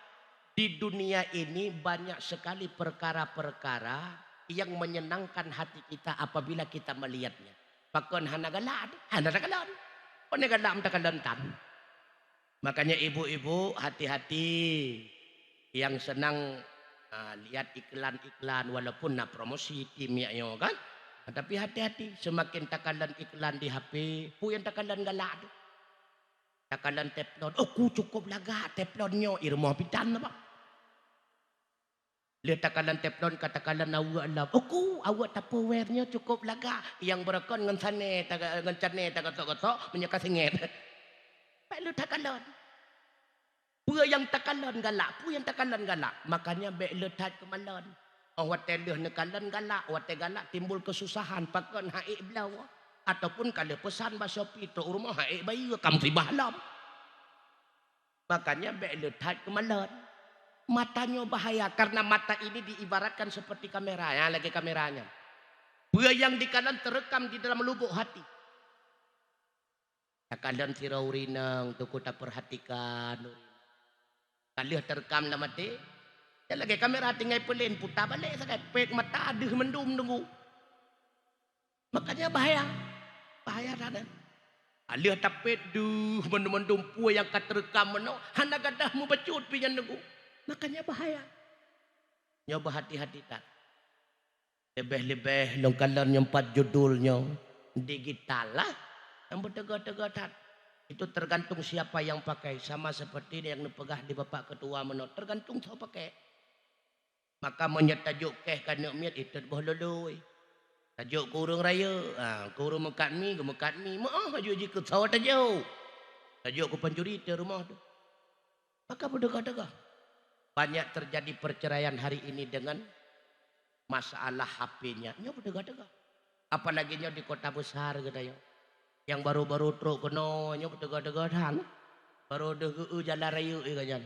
Di dunia ini banyak sekali perkara-perkara yang menyenangkan hati kita apabila kita melihatnya. Pakon hanagalan. Makanya ibu-ibu hati-hati yang senang lihat iklan-iklan walaupun nak promosi timnya kan. Tapi hati-hati semakin takalan iklan di HP, pu yang takalan galak. Takalan teflon, aku cukup laga teflonnya irmo pitan apa? Lihat takalan teflon katakan awak lah. Awak tupperware-nya cukup laga. Yang berekon dengan sana, dengan cane, tagatok-gatok, menyeka singit. Perlu takalan. Pua yang takalan galak. Makanya baik letak kemalan. Awak teluh nekalan galak, awak galak timbul kesusahan. Pakon haik belau. Ataupun kalau pesan bahasa Shopee, rumah haik bayi, kamu ribah lam. Makanya baik letak kemalan. Matanya bahaya karena mata ini diibaratkan seperti kamera. Ya, lagi kameranya. Buah yang di kanan terekam di dalam lubuk hati. Kalian tiraurinang tu kita perhatikan. Kalian terekam dalam hati. Ya lagi kamera tinggal pelin putar balik sangat. Pek mata aduh mendum nunggu. Makanya bahaya. Bahaya ada. Alih tapet duh mendum puah yang katerekam meno. Hana gadah mu becut pinjan nunggu. Makanya bahaya. Nyoba hati-hati tak. Lebih-lebih nong kalian nyempat judulnya digital lah. Yang bertegak-tegak. Itu tergantung siapa yang pakai. Sama seperti yang dipegah di Bapak Ketua menurut. Tergantung siapa pakai. Maka menyetajuk keh kana miat itu boleh loloi. Tajuk kurung raya. Kurung mekat mi. Maaf aja jika tahu tajuk. Tajuk ku pencuri di rumah tu. Maka bertegak-tegak. Banyak terjadi perceraian hari ini dengan masalah HP-nya. Nya bertegak-tegak. Apalagi nya di kota besar katanya. Yang baru-baru truk kena nya bertegak-tegakan. Baru degu jalan raya katanya.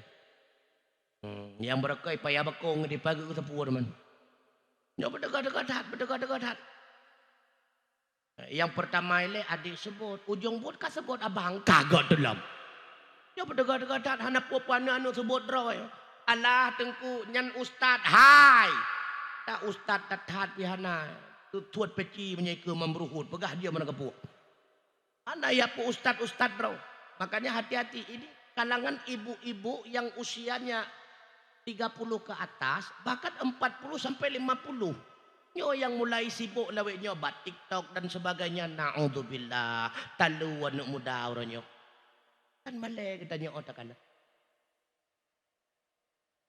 Yang berkai payah bakong di pagi ke tepur man. Nya bertegak-tegakan. Yang pertama ini adik sebut, ujung buat ka sebut abang kagak dalam. Nya bertegak-tegakan hana puan anu sebut roy. Allah tengku nyan ustad hai. Tak ustad tatat pihana. Tuat peci menyai ke membruhut. Pegah dia mana kepuak. Anak ya pu ustad bro. Makanya hati-hati ini kalangan ibu-ibu yang usianya 30 ke atas. Bahkan 40 sampai 50. Nyo yang mulai sibuk lawek nyobat TikTok dan sebagainya. Na'udzubillah. Taluan nuk muda orangnya. Kan malay kita nyo otak anak.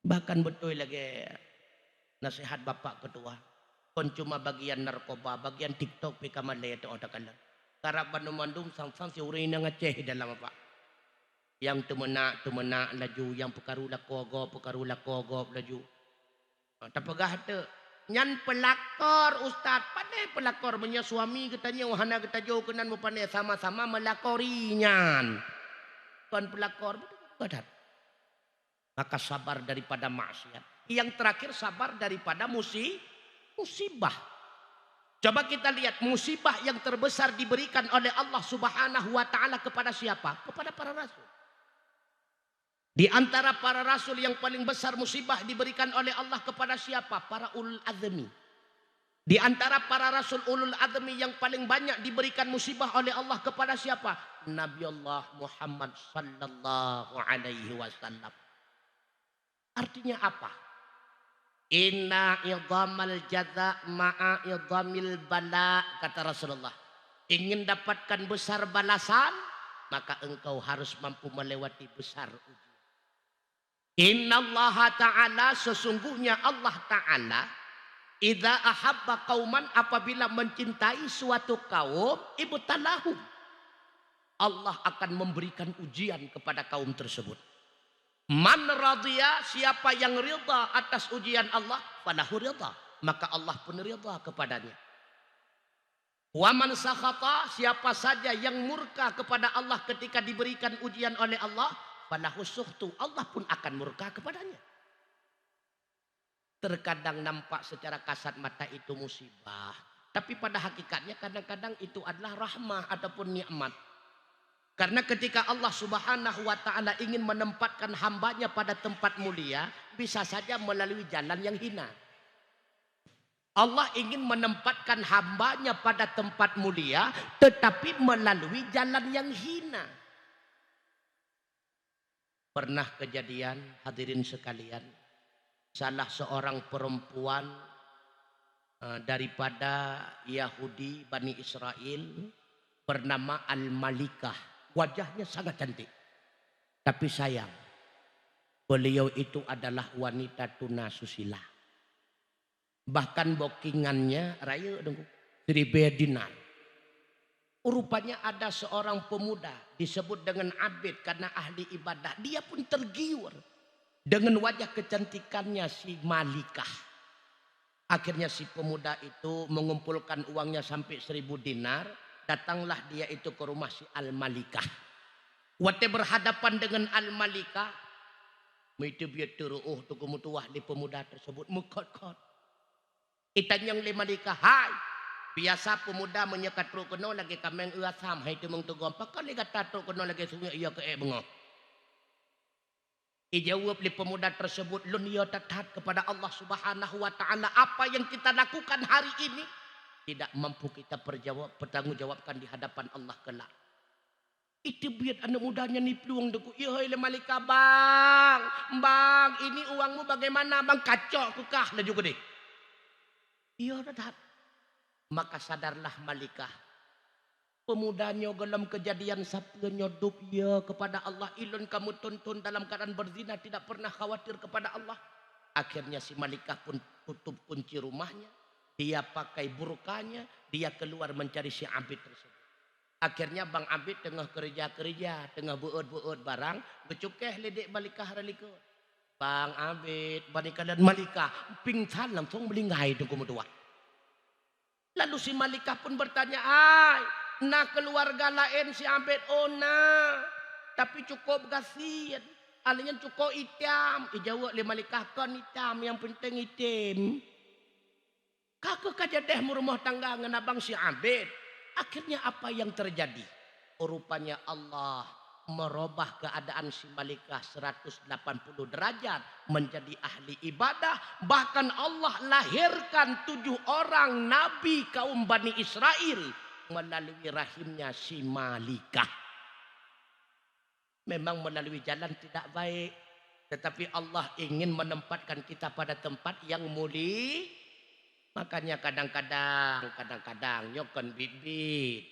Bahkan betul lagi nasihat Bapak Ketua. Kon cuma bagian narkoba, bagian TikTok pika malay itu otak anak. Karena Bandung sang-sang si urina ngeceh dalam apa. Yang temenak laju, yang pekarula kogop laju. Tapagah tu. Nyan pelakor ustaz. Pandai pelakor punya suami katanya wahana kita jauh kenan mu pandai sama-sama melakori nyan. Kon pelakor betul. Maka sabar daripada maksiat. Yang terakhir sabar daripada musibah. Coba kita lihat musibah yang terbesar diberikan oleh Allah Subhanahu wa taala kepada siapa? Kepada para rasul. Di antara para rasul yang paling besar musibah diberikan oleh Allah kepada siapa? Para ulul azmi. Di antara para rasul ulul azmi yang paling banyak diberikan musibah oleh Allah kepada siapa? Nabi Allah Muhammad sallallahu alaihi wasallam. Artinya apa? Inna idhamal jaza ma'a idhamil bala, kata Rasulullah. Ingin dapatkan besar balasan, maka engkau harus mampu melewati besar ujian. Inna Allah Ta'ala, sesungguhnya Allah Ta'ala, idza ahabba qauman, apabila mencintai suatu kaum, ibtalahum, Allah akan memberikan ujian kepada kaum tersebut. Man radhiya, siapa yang ridha atas ujian Allah, falahu ridha, maka Allah pun ridha kepadanya. Wa man sakhata, siapa saja yang murka kepada Allah ketika diberikan ujian oleh Allah, falahu sukhtu, Allah pun akan murka kepadanya. Terkadang nampak secara kasat mata itu musibah, tapi pada hakikatnya kadang-kadang itu adalah rahmah ataupun nikmat. Karena ketika Allah Subhanahu wa taala ingin menempatkan hambanya pada tempat mulia, bisa saja melalui jalan yang hina. Allah ingin menempatkan hambanya pada tempat mulia, tetapi melalui jalan yang hina. Pernah kejadian, hadirin sekalian, salah seorang perempuan daripada Yahudi Bani Israel bernama Al-Malikah. Wajahnya sangat cantik. Tapi sayang, beliau itu adalah wanita tunasusila. Bahkan bookingannya raya 1.000 dinar. Rupanya ada seorang pemuda disebut dengan Abid karena ahli ibadah. Dia pun tergiur dengan wajah kecantikannya si Malikah. Akhirnya si pemuda itu mengumpulkan uangnya sampai 1.000 dinar. Datanglah dia itu ke rumah si Al-Malikah. Waktu berhadapan dengan Al-Malikah, Itu biar teruh tu kemutuah di pemuda tersebut. Mukot-kot. Itanyang lima hai. Biasa pemuda menyekat ru kena lagi kameng uasam. Hai tu mengtugom. Pakai ligat tato kena lagi sungai ia ke bengok. Ijawab li pemuda tersebut. Lun ia tatat kepada Allah Subhanahu wa ta'ala. Apa yang kita lakukan hari ini. Tidak mampu kita bertanggungjawabkan di hadapan Allah kelak. Itu biar anak mudanya ni peluang deku. Ya hai le malika bang. Bang ini uangmu bagaimana bang? Kacau kukah lah juga deh. Iya dah. Maka sadarlah malika. Pemudanya dalam kejadian sabtu nyodup ya kepada Allah. Ilun kamu tuntun dalam keadaan berzina. Tidak pernah khawatir kepada Allah. Akhirnya si malika pun tutup kunci rumahnya. Dia pakai burukanya. Dia keluar mencari si Abid tersebut. Akhirnya Bang Abid tengah kerja-kerja, tengah buat barang, becukeh ledek balikah ralikut. Bang Abid, Banika dan Malika, pingsan langsung melinggai itu kemudian. Lalu si Malika pun bertanya, ay, nak keluarga lain si Abid, oh nah, tapi cukup kasihan, alihnya cukup hitam. Ijawab le Malika, kan hitam, yang penting hitam. Kakak kaja deh rumah tangga ngenabang si Abid. Akhirnya apa yang terjadi? Rupanya Allah merubah keadaan si Malika 180 derajat menjadi ahli ibadah. Bahkan Allah lahirkan 7 orang nabi kaum Bani Israel melalui rahimnya si Malika. Memang melalui jalan tidak baik, tetapi Allah ingin menempatkan kita pada tempat yang mulia. Makanya kadang-kadang nyokon bibit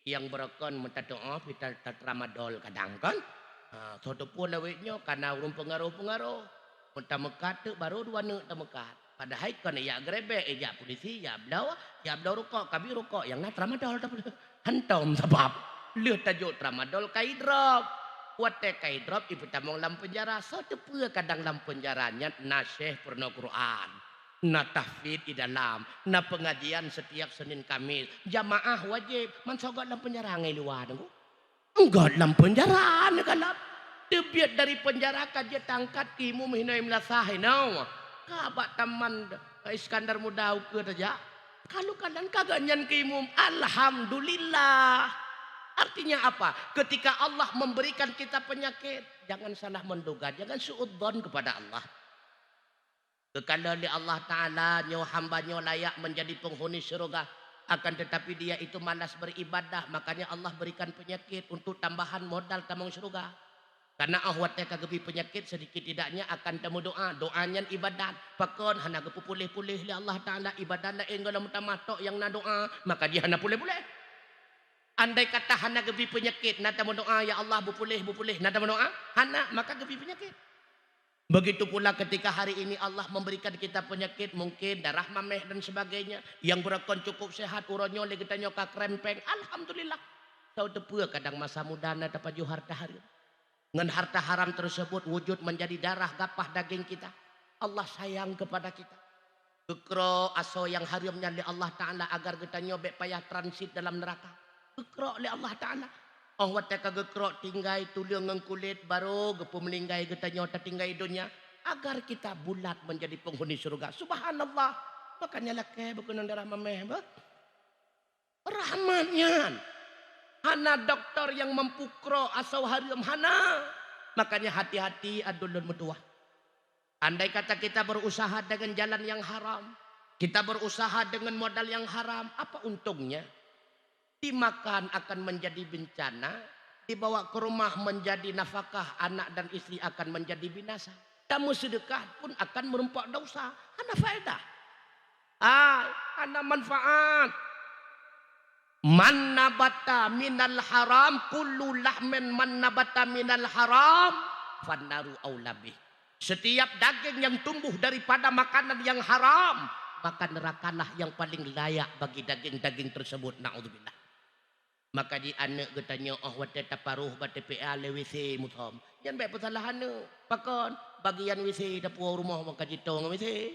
yang berekon minta doa kita tramadol kadang kan. Suatu pun lawetnya karena urung pengaruh-pengaruh. Minta mekat tu baru 2 nek mekat. Padahal kan ya grebe ya polisi ya blau rokok kami rokok yang nak tramadol tapi hantom sebab lihat tajuk tramadol kai drop. Wate kai drop ibu tamong lam penjara. Suatu pun kadang lam penjaranya nasyih purna Quran. Na tahfidz di dalam, na pengajian setiap Senin Kamis, jamaah wajib, mansogot dalam penjara ngai luar nunggu. Enggak dalam penjara kalau tebiat dari penjara kaje tangkat kimu mihina imlasah nau. Kabak taman Iskandar muda ke saja. Kalau kadang kaganyan kimu, alhamdulillah. Artinya apa? Ketika Allah memberikan kita penyakit, jangan salah menduga, jangan suudzon kepada Allah. Kalau Allah Ta'ala nyo hambanya layak menjadi penghuni surga, akan tetapi dia itu malas beribadah, makanya Allah berikan penyakit untuk tambahan modal tamang surga. Karena ahwatnya kagebi penyakit sedikit tidaknya akan temu doanya ibadat. Pakon hana gepu pulih-pulih li Allah Ta'ala ibadat lain kalau mutamatok yang na doa, maka dia hana pulih-pulih. Andai kata hana gebi penyakit, na temu doa ya Allah bupulih, na temu doa, hana maka gebi penyakit. Begitu pula ketika hari ini Allah memberikan kita penyakit mungkin darah mameh dan sebagainya yang berakon cukup sehat uronyo lagi tanyo ka krempeng alhamdulillah tahu tepua kadang masa muda na dapat harta haram ngan harta haram tersebut wujud menjadi darah gapah daging kita Allah sayang kepada kita gekro aso yang haramnya oleh Allah Ta'ala agar kita nyobek payah transit dalam neraka gekro oleh Allah Ta'ala. Oh wate kagekrok tinggai tuliang kulit baru gepu melinggai kita nyota tinggai dunia agar kita bulat menjadi penghuni surga. Subhanallah. Makanya laki bukan darah mameh. Rahmatnya. Hana dokter yang mempukro asal haram hana. Makanya hati-hati adulun mutuah. Andai kata kita berusaha dengan jalan yang haram. Kita berusaha dengan modal yang haram. Apa untungnya? Dimakan akan menjadi bencana, dibawa ke rumah menjadi nafkah anak dan istri akan menjadi binasa. Kamu sedekah pun akan merumpak dosa. Ada faedah. Ada manfaat. Man nabata minal haram kullu lahmin man nabata minal haram fannaru aulabih. Setiap daging yang tumbuh daripada makanan yang haram, maka nerakalah yang paling layak bagi daging-daging tersebut. Naudzubillah. Maka di anak katanya oh wate taparuh bate PA le WC muthom. Yan baik persalahan ne. Pakon bagian WC dapur rumah maka jitong WC.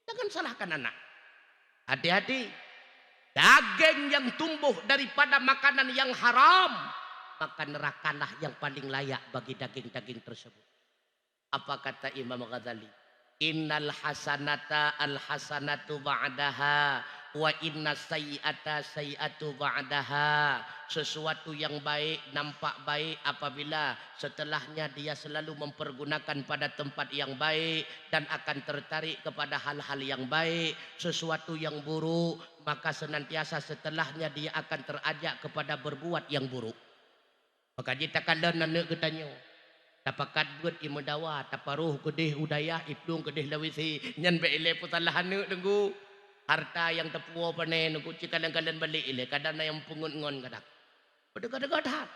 Jangan salahkan anak. Hati-hati. Daging yang tumbuh daripada makanan yang haram, maka nerakalah yang paling layak bagi daging-daging tersebut. Apa kata Imam Ghazali? Innal hasanata al hasanatu ba'daha wa inna sayyi'ata sayyi'atu ba'daha. Sesuatu yang baik nampak baik apabila setelahnya dia selalu mempergunakan pada tempat yang baik dan akan tertarik kepada hal-hal yang baik. Sesuatu yang buruk maka senantiasa setelahnya dia akan terajak kepada berbuat yang buruk. Maka kita kalau nak ketanya tapakat buat imudawa taparuh kedih udaya ipdung kedih lawisi nyan be ile putalah anu tenggu harta yang tepuo pane nuku cikadang-kadang balik ile kadang yang pungut ngon kadang pada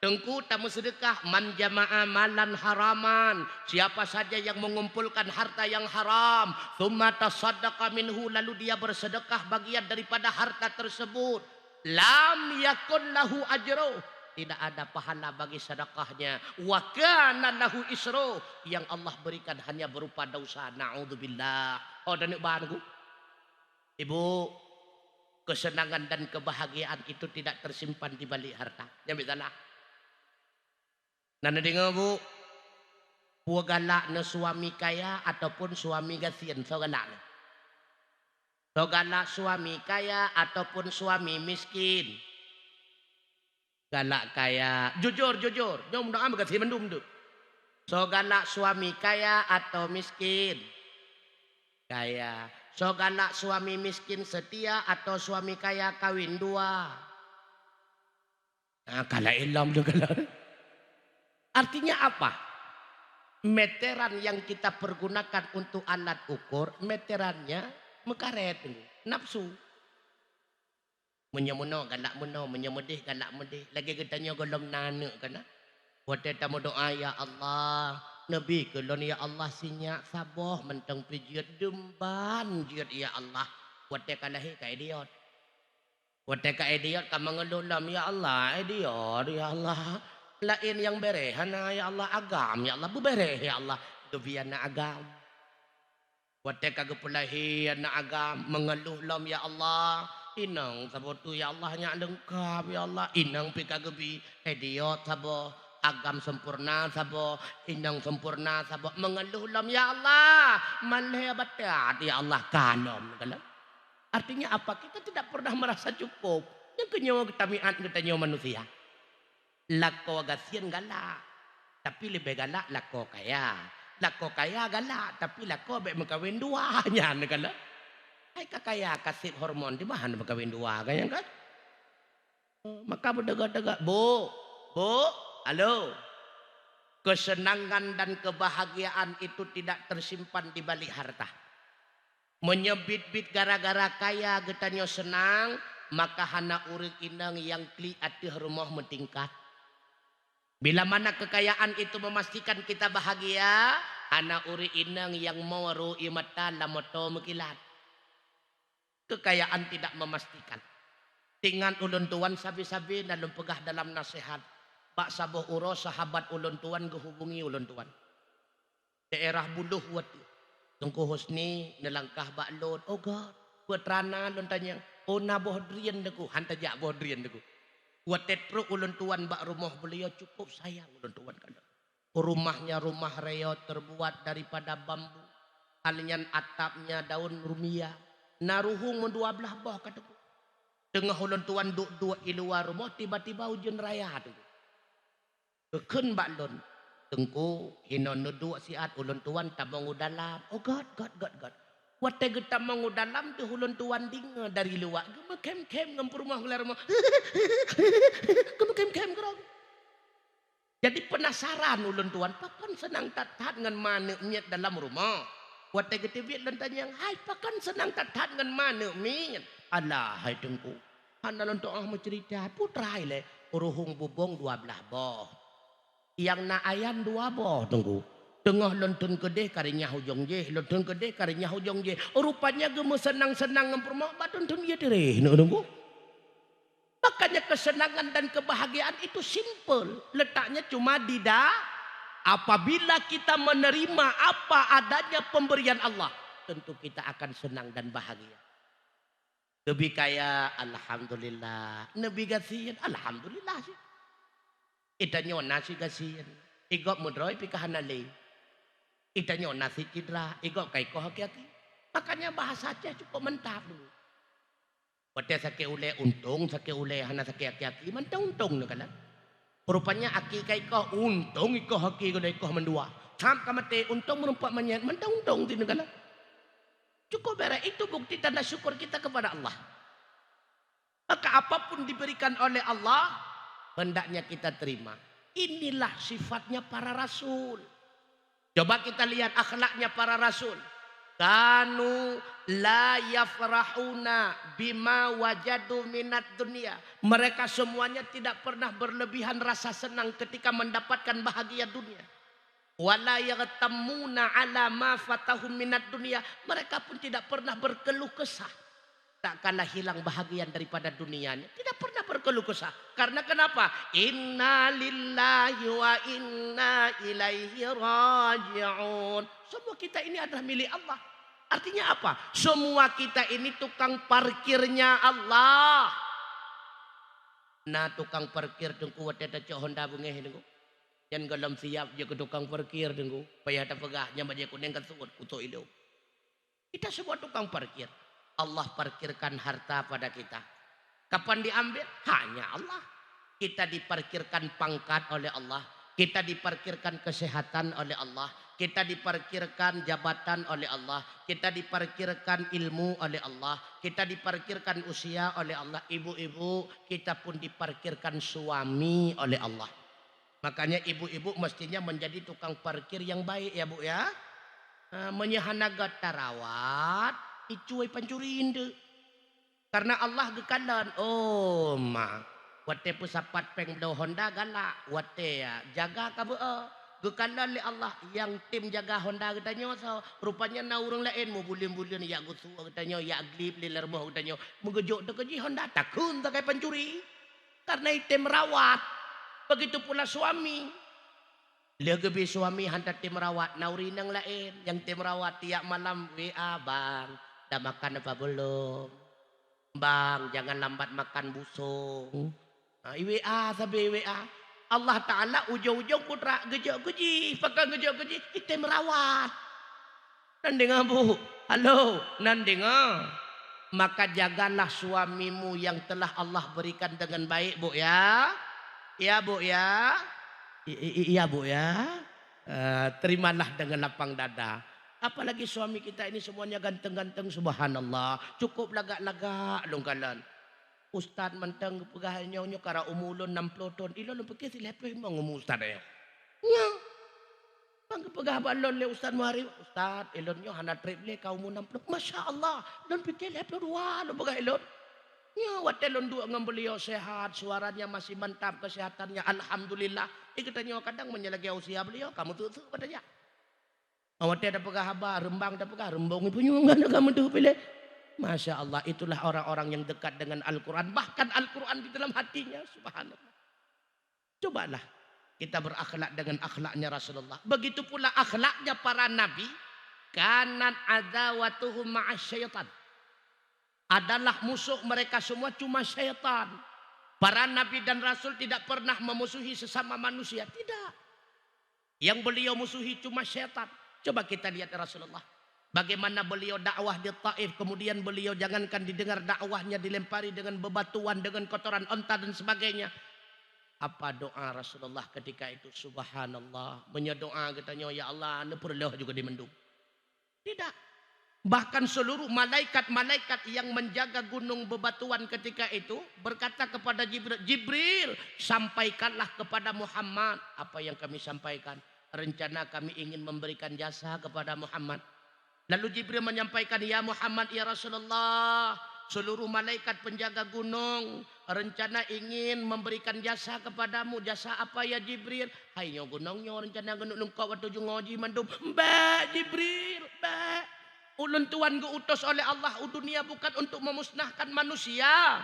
tengku tamu sedekah man jama'a malan haraman, siapa saja yang mengumpulkan harta yang haram thumma tasaddaqa minhu, lalu dia bersedekah bagian daripada harta tersebut, lam yakun lahu ajru, tidak ada pahala bagi sedekahnya, wa kana lahu isru, yang Allah berikan hanya berupa dosa. Naudzubillah. Oh dan bahanku ibu, kesenangan dan kebahagiaan itu tidak tersimpan di balik harta. Nyambi salah. Nana dengar bu, buah galak na suami kaya ataupun suami gasian, so galak na. So galak suami kaya ataupun suami miskin. Galak kaya, jujur, jom doa berkasih mendum tu. So galak suami kaya atau miskin, kaya. So galak suami miskin setia atau suami kaya kawin dua. Nah, kalau ilam tu galak. Artinya apa? Meteran yang kita pergunakan untuk alat ukur, meterannya mekaret, nafsu. Menyemuno galak muno, menyemedih galak medih. Lagi katanya golong nana kana. Wate tamu doa ya Allah, Nabi kelon ya Allah sinyak saboh menteng pijiat demban jiat ya Allah. Wate kalahi ka idiot. Wate ka idiot ka mengelulam ya Allah, idiot ya Allah. Lain yang berehana ya Allah, agam ya Allah, bereh ya Allah. Dubiana agam. Wate ka gepulahi na agam mengeluh lam ya Allah. Inang sabo tu ya Allah nya lengkap ya Allah. Inang pikagebi idiot sabo agam sempurna sabo inang sempurna sabo mengeluh lam ya Allah malhe batat ya Allah kalom. Artinya apa? Kita tidak pernah merasa cukup. Yang kenyawa ketamiat katanya manusia. Lako gasian galak tapi lebih galak lako kaya. Lako kaya galak tapi lako baik mengkawin dua nya galak. Hai kakaya kasih hormon di bahan berkawin dua kan kan? Maka berdegak-degak, bu, halo. Kesenangan dan kebahagiaan itu tidak tersimpan di balik harta. Menyebit-bit gara-gara kaya getanyo senang, maka hana urik inang yang kli atih rumah mentingkat. Bila mana kekayaan itu memastikan kita bahagia, hana urik inang yang mawaru imata lamoto mekilat. Kekayaan tidak memastikan. Tingan ulun tuan sabi-sabi dalam pegah dalam nasihat. Pak saboh uro sahabat ulun tuan gehubungi ulun tuan. Daerah Buluh wati. Tengku Husni nelangkah baklon. Oh God. Putrana ulun tanya. Oh naboh drian deku. Hantajak boh drian deku. Watetro ulun tuan bak rumah beliau cukup sayang ulun tuan kan. Rumahnya rumah reo terbuat daripada bambu. Alinyan atapnya daun rumia. Naruhung mendua belah boh kataku. Tengah ulun tuan duk iluar rumah tiba-tiba hujan raya tu. Keken baklon. Tengku hinon duk siat ulun tuan tamang dalam. Oh God. Wate getamang dalam tu ulun tuan ding dari luar. Gema kem ngempur rumah ular rumah. Gema kem gerong. Jadi penasaran ulun tuan, pakan senang tatat ngan mana nyet dalam rumah. Wate getibit lan tanya, "Hai, pakan senang tatat ngan mana mi?" Alah, hai tengku. Ana lan toah mau cerita putrai le, uruhung bubong 12 boh. Yang na ayan 2 boh tengku. Tengah lontun kedeh karinya hujung je, lontun kedeh karinya hujung je. Rupanya gemu senang-senang ngempurma batuntun ye direh tengku. Makanya kesenangan dan kebahagiaan itu simple. Letaknya cuma di apabila kita menerima apa adanya pemberian Allah, tentu kita akan senang dan bahagia. Lebih kaya alhamdulillah, nabi gasian alhamdulillah sih. Ita nyona si gasian. Igop mudroy pikahanali. Itanya nasi cidra, iko kaiko haki-haki. Makanya bahasa Aceh cukup mentap dulu. Wate sake ule untung, sake ule hana sake haki-haki, mentang untung nak kan. Rupanya aki kaiko untung iko haki ko iko mendua. Sam kamate untung merumpak manyat, mentang untung ti kan. Cukup beres itu bukti tanda syukur kita kepada Allah. Maka apapun diberikan oleh Allah, hendaknya kita terima. Inilah sifatnya para rasul. Coba kita lihat akhlaknya para rasul. Kanu la yafrahuna bima wajadu minat dunia. Mereka semuanya tidak pernah berlebihan rasa senang ketika mendapatkan bahagia dunia. Wala yaghtamuna ala ma fatahum minat dunia. Mereka pun tidak pernah berkeluh kesah. Tak kalah hilang bahagian daripada dunianya. Tidak pernah berkeluh kesah. Karena kenapa? Inna lillahi wa inna ilaihi raji'un. Semua kita ini adalah milik Allah. Artinya apa? Semua kita ini tukang parkirnya Allah. Nah tukang parkir tunggu wadada cok Honda bungeh tunggu. Yang galam siap je ke tukang parkir tunggu. Payah tak pegah nyambat je kuning kan suut kutuk hidup. Kita semua tukang parkir. Allah parkirkan harta pada kita. Kapan diambil? Hanya Allah. Kita diparkirkan pangkat oleh Allah. Kita diparkirkan kesehatan oleh Allah. Kita diparkirkan jabatan oleh Allah. Kita diparkirkan ilmu oleh Allah. Kita diparkirkan usia oleh Allah. Ibu-ibu, kita pun diparkirkan suami oleh Allah. Makanya ibu-ibu mestinya menjadi tukang parkir yang baik ya Bu ya. Menyahanagat tarawat. Icuai pancurin tu. Karena Allah gekalan. Oh ma. Wate pusapat peng do Honda galak. Wate ya. Jaga kabu. Gekalan le Allah. Yang tim jaga Honda katanya. So, rupanya na orang lain. Mau bulian-bulian. Ya gusu katanya. Ya glip liler moh katanya. Mengejok tu keji Honda. Takun tak kaya pancuri. Karena item rawat. Begitu pula suami. Legebi suami hantar tim rawat. Nauri nang lain. Yang tim rawat tiap malam. WA bang. Dah makan apa belum? Bang, jangan lambat makan busung. WA sampai WA. Allah Ta'ala ujung-ujung putra gejok keji. Pakai gejok keji. Kita merawat. Nandinga Bu. Halo. Nandinga. Maka jagalah suamimu yang telah Allah berikan dengan baik Bu ya. Iya Bu ya. Iya Bu ya. Terimalah dengan lapang dada. Apalagi suami kita ini semuanya ganteng-ganteng subhanallah. Cukup lagak-lagak longgalan. Ustaz mentang pegahannya nyo kara umulun 60 ton. Ilon pakai silepe mong ustaz ya. Nya. Bang pegah balon le ustaz muari. Ustaz ilon nyo hana trip le kau mu 60. Masya-Allah. Lon pikir lepe dua lo pegah ilon. Nya wate lon dua ngam beliau sehat, suaranya masih mantap kesehatannya alhamdulillah. Ikatanya kadang menyelagi usia beliau kamu tutup padanya. Awak ada pegah habar, rembang ada pegah, rembang penyungan kamu tu pilih. Masya Allah, itulah orang-orang yang dekat dengan Al-Quran. Bahkan Al-Quran di dalam hatinya, subhanallah. Cobalah kita berakhlak dengan akhlaknya Rasulullah. Begitu pula akhlaknya para nabi. Kanat adawatuhum ma'asyaitan. Adalah musuh mereka semua cuma syaitan. Para nabi dan rasul tidak pernah memusuhi sesama manusia. Tidak. Yang beliau musuhi cuma syaitan. Coba kita lihat Rasulullah. Bagaimana beliau dakwah di Taif. Kemudian beliau jangankan didengar dakwahnya dilempari dengan bebatuan, dengan kotoran onta dan sebagainya. Apa doa Rasulullah ketika itu? Subhanallah. Menyodoa katanya, ya Allah, ini perlu juga dimendung. Tidak. Bahkan seluruh malaikat-malaikat yang menjaga gunung bebatuan ketika itu berkata kepada Jibril, Jibril, sampaikanlah kepada Muhammad apa yang kami sampaikan. Rencana kami ingin memberikan jasa kepada Muhammad. Lalu Jibril menyampaikan, ya Muhammad, ya Rasulullah, seluruh malaikat penjaga gunung rencana ingin memberikan jasa kepadamu. Jasa apa ya Jibril? Hayo gunungnya rencana gunung kau waktu ngoji mandum. Mbak Jibril, mbak. Ulun tuan diutus oleh Allah ke dunia bukan untuk memusnahkan manusia.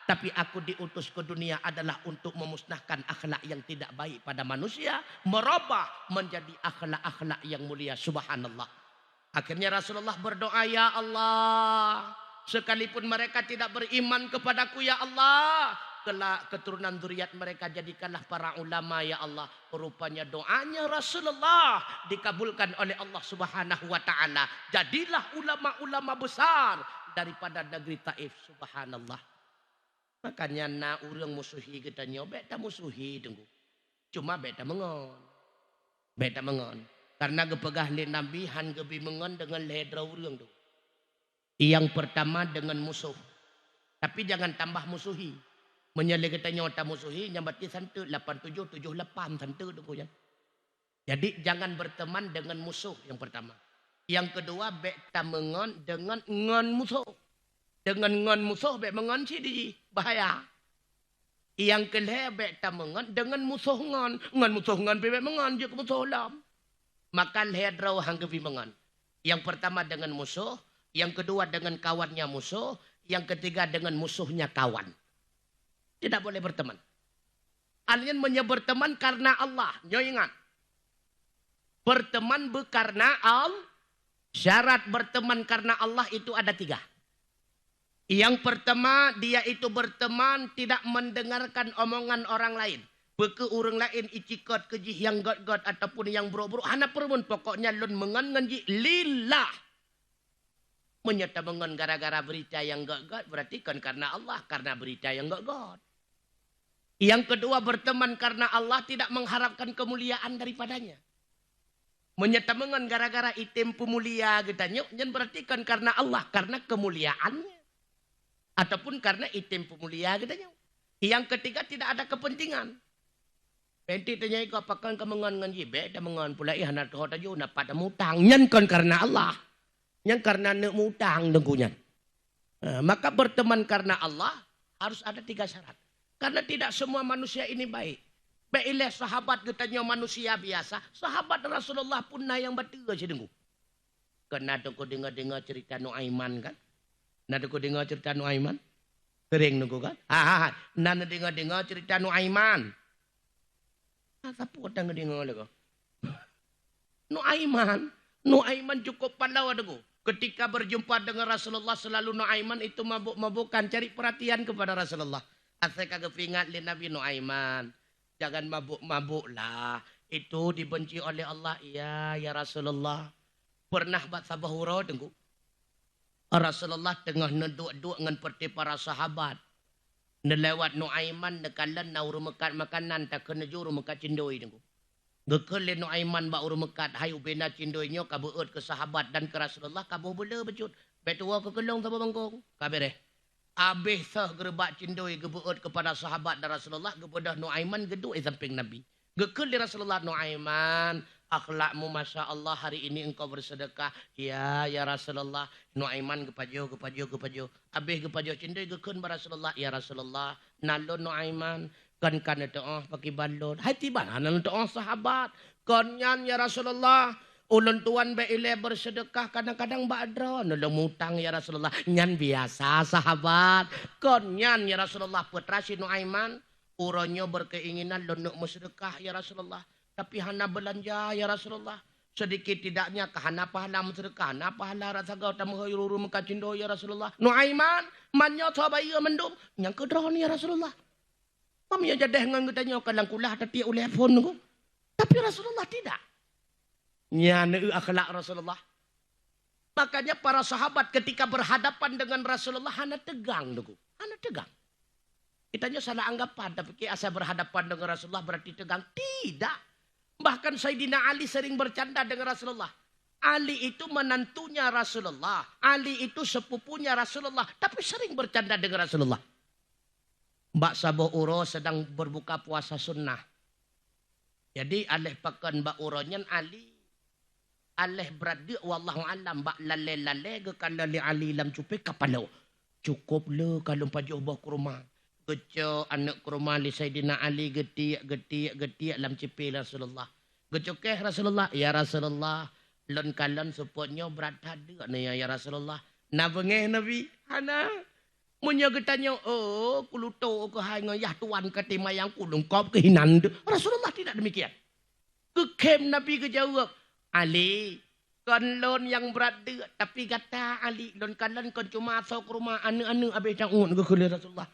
Tapi aku diutus ke dunia adalah untuk memusnahkan akhlak yang tidak baik pada manusia. Merubah menjadi akhlak-akhlak yang mulia. Subhanallah. Akhirnya Rasulullah berdoa, ya Allah. Sekalipun mereka tidak beriman kepadaku ya Allah. kelak keturunan zuriat mereka jadikanlah para ulama ya Allah. Rupanya doanya Rasulullah dikabulkan oleh Allah Subhanahu wa taala. Jadilah ulama-ulama besar daripada negeri Taif. Subhanallah. Makanya na urang musuhi kita nyobek tak musuhi tunggu. Cuma beta mengon. Beta mengon. Karena gepegah le Nabi han gebi mengon dengan ledra urang tu. Yang pertama dengan musuh. Tapi jangan tambah musuhi. Menyalih kita nyota musuhi nyambati santu 87 78 santu tu ya. Jadi jangan berteman dengan musuh yang pertama. Yang kedua beta mengon dengan ngon musuh. Dengan ngon musuh bek mengon si bahaya. Yang kedua beta mengon dengan musuh ngon musuh ngon bek mengon je ke musuh lam. Maka ledrau hang kepi mengon. Yang pertama dengan musuh, yang kedua dengan kawannya musuh, yang ketiga dengan musuhnya kawan. Tidak boleh berteman. Kalian berteman karena Allah. Nyo ingat. Berteman karena Allah. Syarat berteman karena Allah itu ada 3. Yang pertama, dia itu berteman tidak mendengarkan omongan orang lain. Beke orang lain icikot kejih yang god-god ataupun yang bro-bro. Hana permun pokoknya lun mengan nganji lillah. Menyata mengan gara-gara berita yang god-god berarti kan karena Allah. Karena berita yang god-god. Yang kedua berteman karena Allah tidak mengharapkan kemuliaan daripadanya. Menyatamangan gara-gara item pemulia getanya yang berarti kan karena Allah, karena kemuliaannya. Ataupun karena item pemulia getanya. Yang ketiga tidak ada kepentingan. Penti tanya iko apakah kemengan nganji beda mengan pula ihana tu tajo na pada mutang nyen kan karena Allah. Yang karena ne mutang dengkunya. Maka berteman karena Allah harus ada 3 syarat. Karena tidak semua manusia ini baik. Baiklah sahabat katanya manusia biasa. Sahabat Rasulullah pun na yang batu aja dengu. Kena tu kau dengar cerita Nuaiman kan? Nada kau dengar cerita Nuaiman? Sering nunggu kan? Nada dengar cerita Nuaiman. Siapa kau dengar lagi? Nuaiman cukup pandau adegu. Ketika berjumpa dengan Rasulullah selalu Nuaiman itu mabuk-mabukan cari perhatian kepada Rasulullah. Asal kagak ingat li Nabi Nuaiman. Jangan mabuk-mabuk lah. Itu dibenci oleh Allah. Iya ya Rasulullah. Pernah buat sabahura tengku. Rasulullah tengah neduk-duk dengan perti para sahabat. Nelewat Nuaiman nekalan na uru mekat makanan tak kena juru mekat cindoi tengku. Gekele Nuaiman ba uru mekat hayu bena cindoinya kabuut ke sahabat dan ke Rasulullah kabuh bela becut. Betua ke kelong sama bangkong. Kabereh. Habis sah gerbak cindoi gebuut kepada sahabat dan Rasulullah kepada Nuaiman geduk samping Nabi. Gekul di Rasulullah Nuaiman, akhlakmu Masya Allah hari ini engkau bersedekah. Ya Rasulullah. Nuaiman kepajo. Habis kepajo cindoi gekun pada Rasulullah. Ya Rasulullah. Nalon Nuaiman. Kan itu pakai balon. Hai tiba nalon itu sahabat. Konyan ya Rasulullah. Ulun tuan beile bersedekah kadang-kadang badra nolong mutang ya Rasulullah nyan biasa sahabat kon nyan ya Rasulullah putra si Nuaiman uronyo berkeinginan lonok bersedekah ya Rasulullah tapi hana belanja ya Rasulullah sedikit tidaknya kahana pahala bersedekah hana pahala rasa gau tamu hayuru muka cindo ya Rasulullah Nuaiman manyo coba iya mendum yang kedron ya Rasulullah kami aja deh nganggutanya kadang kulah tapi oleh phone tapi Rasulullah tidak. Nyana akhlak Rasulullah. Makanya para sahabat ketika berhadapan dengan Rasulullah hana tegang dugu. Hana tegang. Kitanya salah anggapan tapi asa berhadapan dengan Rasulullah berarti tegang. Tidak. Bahkan Sayyidina Ali sering bercanda dengan Rasulullah. Ali itu menantunya Rasulullah. Ali itu sepupunya Rasulullah. Tapi sering bercanda dengan Rasulullah. Mbak Sabo Uro sedang berbuka puasa sunnah. Jadi alih pakan Mbak Uronyan Ali. Aleh berada wallahu alam bak lale ke kalali ali lam cupe kapalo cukup le kalau pajoh bah kurma geco anak kurma li Sayyidina Ali getik lam cepe Rasulullah gecokeh Rasulullah ya Rasulullah lon kalon supotnya berat ada ya Rasulullah na bengeh Nabi hana munya getanya oh kuluto ke hanya yah tuan katima yang kulung kop kehinan Rasulullah tidak demikian kekem Nabi kejawab Ali, kon lon yang berat dia, tapi kata Ali, lon kanan kon cuma asal ke rumah anu-anu habis jangun ke kulit Rasulullah.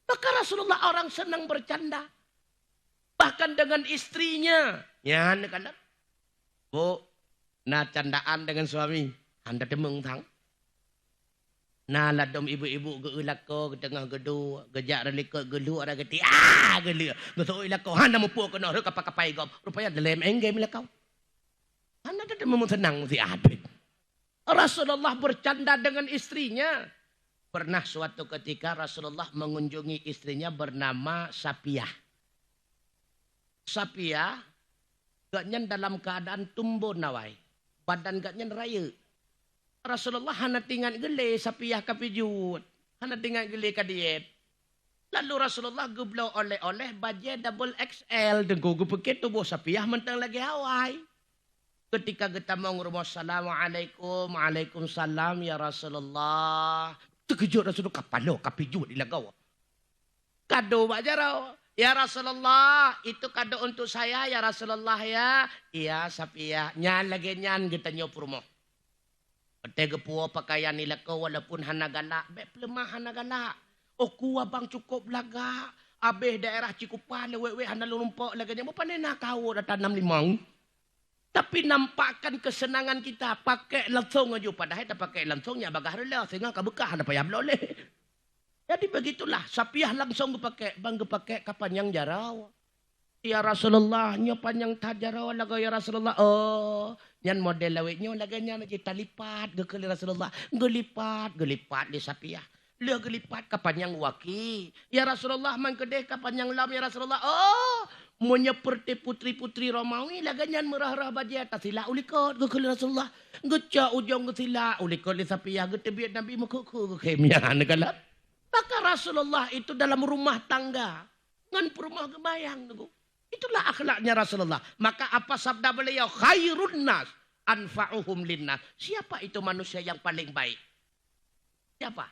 Maka Rasulullah orang senang bercanda. Bahkan dengan istrinya. Ya, kan? Bu, nah candaan dengan suami. Anda demeng thang. Nah ladom ibu-ibu geulak ko ke tengah gedu. Gejak relika gelu ada geti. Gelu. Betul ilak ko. Anda mupu ko no. Kapai gom. Rupanya dalam enggame ilak kau. Anda ada memang senang si abid. Rasulullah bercanda dengan istrinya. Pernah suatu ketika Rasulullah mengunjungi istrinya bernama Sapiah. Sapiah gaknya dalam keadaan tumbuh nawai. Badan gaknya raya. Rasulullah hana tinggal gele Sapiah kapijut. Hana tinggal gele kadiet. Lalu Rasulullah geblau oleh-oleh baju double XL. Dengku gepeke tubuh Sapiah mentang lagi hawai. Ketika kita mau ngurus assalamualaikum, waalaikumsalam ya Rasulullah. Terkejut Rasulullah kapalo kapijut dilagaw. Kado Pak Jarau. Ya Rasulullah, itu kado untuk saya ya Rasulullah ya. Iya Sapiah, nyan lagi nyan kita nyopurmo. Pete gepuo pakaian nila ko walaupun hanagala, be lemah hanagala. Oh kuwa bang cukup laga. Abeh daerah Cikupa lewe hana lumpok laganya mo panena kau tanam limang. Tapi nampakkan kesenangan kita pakai langsung aja padahal kita pakai langsungnya bagah rela sehingga kabekah ada payah boleh. Jadi begitulah Sapiah langsung pakai bang pakai kapan yang jarau. Ya Rasulullah nyo panjang tajarau laga ya Rasulullah. Oh, nyan model lawetnya laganya kita lipat gekeli Rasulullah. Gelipat di Sapiah. Dia gelipat kapan yang waki. Ya Rasulullah man kedeh kapan yang lam ya Rasulullah. Oh, menyeperti putri-putri Romawi laganya merah-rah bajet tasila ulikot gekeli Rasulullah. Geca ujung gesila ulikot di Sapiah getebiat Nabi mukuku kemnya negala. Maka Rasulullah itu dalam rumah tangga. Ngan perumah gebayang. Itulah akhlaknya Rasulullah. Maka apa sabda beliau? Khairun nas anfa'uhum linnas. Siapa itu manusia yang paling baik? Siapa?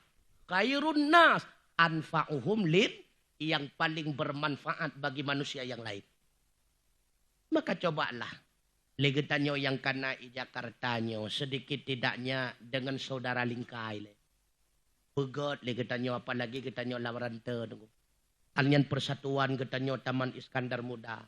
Khairun nas anfa'uhum lin. Yang paling bermanfaat bagi manusia yang lain. Maka cobalah. Legetanyo yang kana i Jakartanyo. Sedikit tidaknya dengan saudara lingkai. Begot legetanyo apalagi getanyo lawarante. Alian persatuan getanyo Taman Iskandar Muda.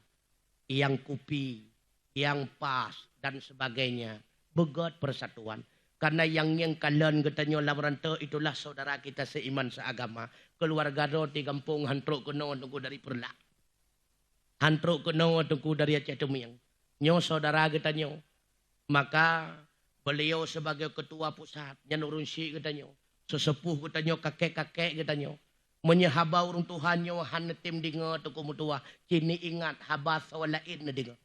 Yang Kupi. Yang Pas. Dan sebagainya. Begot persatuan. Karena yang kalian getanyo lawarante itulah saudara kita seiman seagama. Keluarga do di kampung hantruk kuno tunggu dari Perla. Hantruk kuno tunggu dari Aceh Tumiang. Nyo saudara getanyo. Maka beliau sebagai ketua pusat. Nyanurunsi getanyo. Sesepuh getanyo kakek-kakek getanyo. Menyehaba urung Tuhanyo hanetim dingo tuku mutua. Kini ingat habas walain na dingo.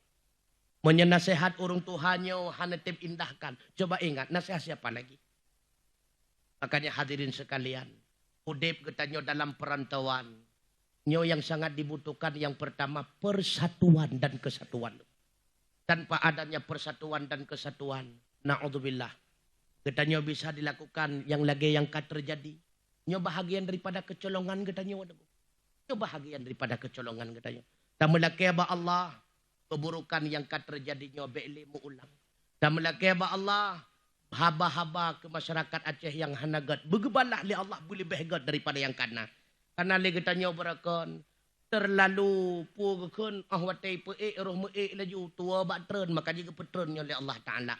Menyenasehat urung Tuhanyo hanetim indahkan. Coba ingat nasihat siapa lagi? Makanya hadirin sekalian. Udip getanyo dalam perantauan. Nyo yang sangat dibutuhkan yang pertama persatuan dan kesatuan. Tanpa adanya persatuan dan kesatuan. Na'udzubillah. Getanyo bisa dilakukan yang lagi yang terjadi. Nyo bahagian daripada kecolongan getanyo. Nyo bahagian daripada kecolongan getanyo. Dan melakeba Allah. Keburukan yang terjadi nyo be'li ulang. Dan melakeba Allah. Haba-haba ke masyarakat Aceh yang hanagat. Begebalah li Allah boleh behegat daripada yang kana. Karena li kita nyobarakon. Terlalu pugakon. Watai pe'e roh me'e laju. Tua batren. Maka juga petren oleh Allah Ta'ala.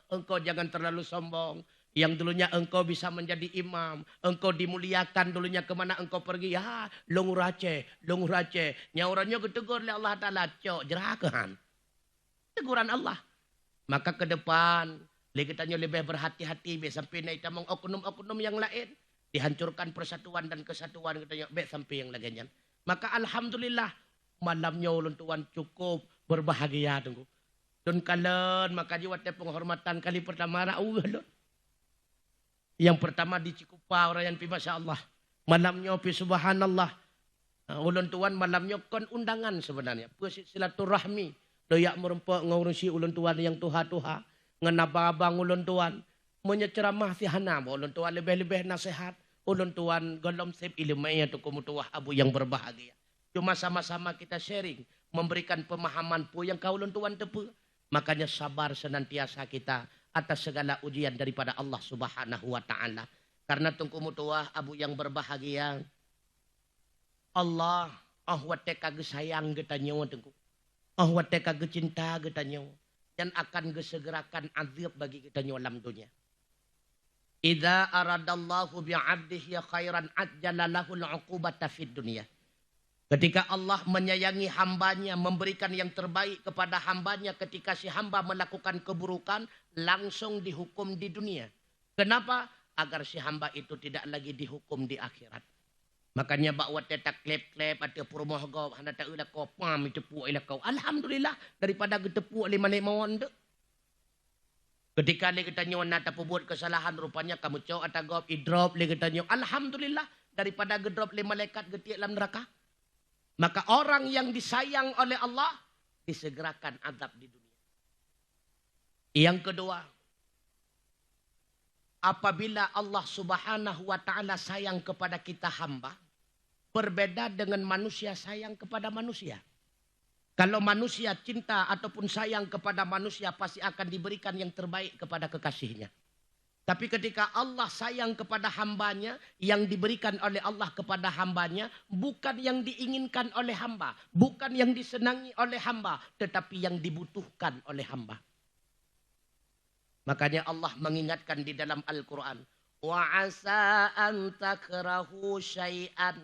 Engkau jangan terlalu sombong. Yang dulunya engkau bisa menjadi imam. Engkau dimuliakan dulunya kemana engkau pergi. Ya longur Aceh. Longur Aceh. Nyaurannya ketegur oleh Allah Ta'ala. Cok jerakan. Teguran Allah. Maka ke depan. Kita lebih berhati-hati sampai naik tamang oknum-oknum yang lain dihancurkan persatuan dan kesatuan kita sampai yang lainnya. Maka alhamdulillah malamnya ulun tuan cukup berbahagia tunggu. Dan kalian maka jiwatnya penghormatan kali pertama yang pertama di Cikupa orang yang masya Allah malamnya pi subhanallah. Ulun tuan malamnya kon undangan sebenarnya. Puisi silaturahmi doyak merempok ngurusi ulun tuan yang tuha-tuha. Ngenababang ulun tuan. Menyeceramah si hana. Ulun tuan lebih-lebih nasihat. Ulun tuan golom sip ilmainya tu kumutuah abu yang berbahagia. Cuma sama-sama kita sharing. Memberikan pemahaman pu yang kau ulun tuan tepu. Makanya sabar senantiasa kita. Atas segala ujian daripada Allah subhanahu wa ta'ala. Karena tungku mutuah abu yang berbahagia. Allah, wate kagak sayang getanyo tengku. Wate kagak cinta getanyo. Dan akan gesegerakan azab bagi getanyo alam dunia. Idza aradallahu bi'abdihi khairan ajjala lahul 'uqubata fid dunya. Ketika Allah menyayangi hambanya, memberikan yang terbaik kepada hambanya ketika si hamba melakukan keburukan, langsung dihukum di dunia. Kenapa? Agar si hamba itu tidak lagi dihukum di akhirat. Makanya bawa tetak klep-klep atau perumah kau, hendak tak ulah kau pam itu puak ilah kau. Alhamdulillah daripada ketepuk lima mawon dek. Ketika dia kita nyon nata buat kesalahan rupanya kamu cowok atau gop idrop dia kita nyon. Alhamdulillah daripada gedrop lima malaikat getiak dalam neraka. Maka orang yang disayang oleh Allah disegerakan azab di dunia. Yang kedua, apabila Allah Subhanahu wa taala sayang kepada kita hamba, berbeda dengan manusia sayang kepada manusia. Kalau manusia cinta ataupun sayang kepada manusia pasti akan diberikan yang terbaik kepada kekasihnya. Tapi ketika Allah sayang kepada hambanya, yang diberikan oleh Allah kepada hambanya bukan yang diinginkan oleh hamba, bukan yang disenangi oleh hamba, tetapi yang dibutuhkan oleh hamba. Makanya Allah mengingatkan di dalam Al-Quran, wa asa an takrahu syai'an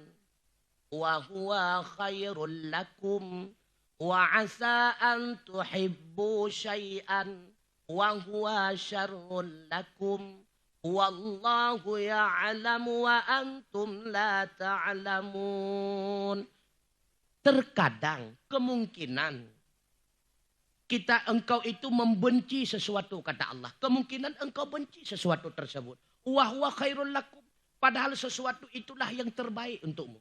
wa huwa khairul lakum wa asa an tuhibbu syai'an wa huwa syarrul lakum wallahu ya'lamu wa antum la ta'lamun. Terkadang kemungkinan engkau itu membenci sesuatu, kata Allah. Kemungkinan engkau benci sesuatu tersebut. Wa huwa khairul lakum, padahal sesuatu itulah yang terbaik untukmu.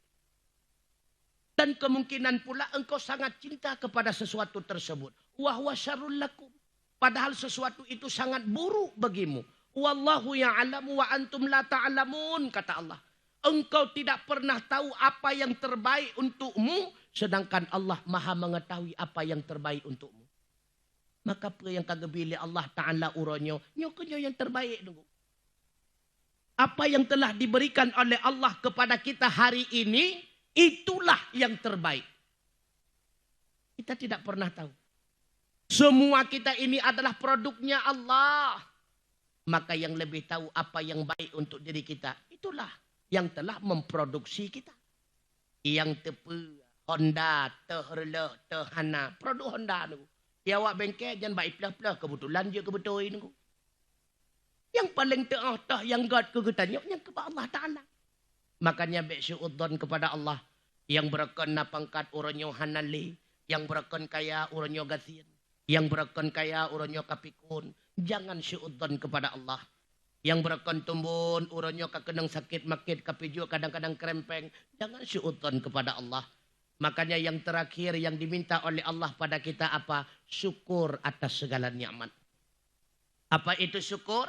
Dan kemungkinan pula engkau sangat cinta kepada sesuatu tersebut. Wa huwa syarrul lakum, padahal sesuatu itu sangat buruk bagimu. Wallahu ya'lamu wa antum la ta'lamun, kata Allah. Engkau tidak pernah tahu apa yang terbaik untukmu, sedangkan Allah Maha mengetahui apa yang terbaik untukmu. Maka apa yang kagak pilih Allah Ta'ala uronyo, nyokonyo yang terbaik dulu. Apa yang telah diberikan oleh Allah kepada kita hari ini, itulah yang terbaik. Kita tidak pernah tahu. Semua kita ini adalah produknya Allah. Maka yang lebih tahu apa yang baik untuk diri kita, itulah yang telah memproduksi kita. Yang tepu Honda, teherleh, tehana, produk Honda tu. Ya awak bengkel jangan baik pelah-pelah, kebetulan je kebetulan tu. Yang paling teh yang God ke ketanya yang kepada Allah Taala. Makanya bersyuudzon kepada Allah yang berkena pangkat uranyo hanali, yang berken kaya uranyo gasin, yang berken kaya uranyo kapikun. Jangan syuudzon kepada Allah. Yang berken tumbun uranyo kakenang sakit makit kapijo kadang-kadang krempeng. Jangan syuudzon kepada Allah. Makanya yang terakhir yang diminta oleh Allah pada kita apa? Syukur atas segala nikmat. Apa itu syukur?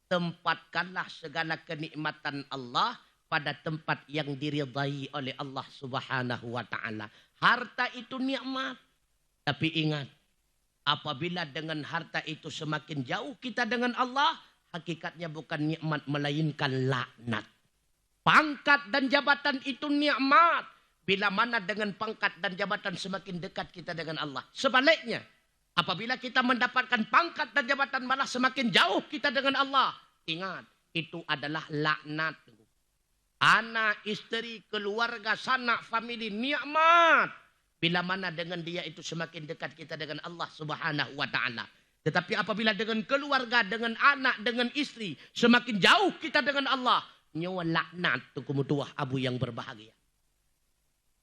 Tempatkanlah segala kenikmatan Allah pada tempat yang diridai oleh Allah Subhanahu wa taala. Harta itu nikmat. Tapi ingat, apabila dengan harta itu semakin jauh kita dengan Allah, hakikatnya bukan nikmat melainkan laknat. Pangkat dan jabatan itu nikmat. Bila mana dengan pangkat dan jabatan semakin dekat kita dengan Allah. Sebaliknya, apabila kita mendapatkan pangkat dan jabatan malah semakin jauh kita dengan Allah. Ingat, itu adalah laknat. Anak, isteri, keluarga, sanak, famili, nikmat. Bila mana dengan dia itu semakin dekat kita dengan Allah Subhanahu wa taala. Tetapi apabila dengan keluarga, dengan anak, dengan istri, semakin jauh kita dengan Allah. Nyawa laknat tu kumutuah abu yang berbahagia.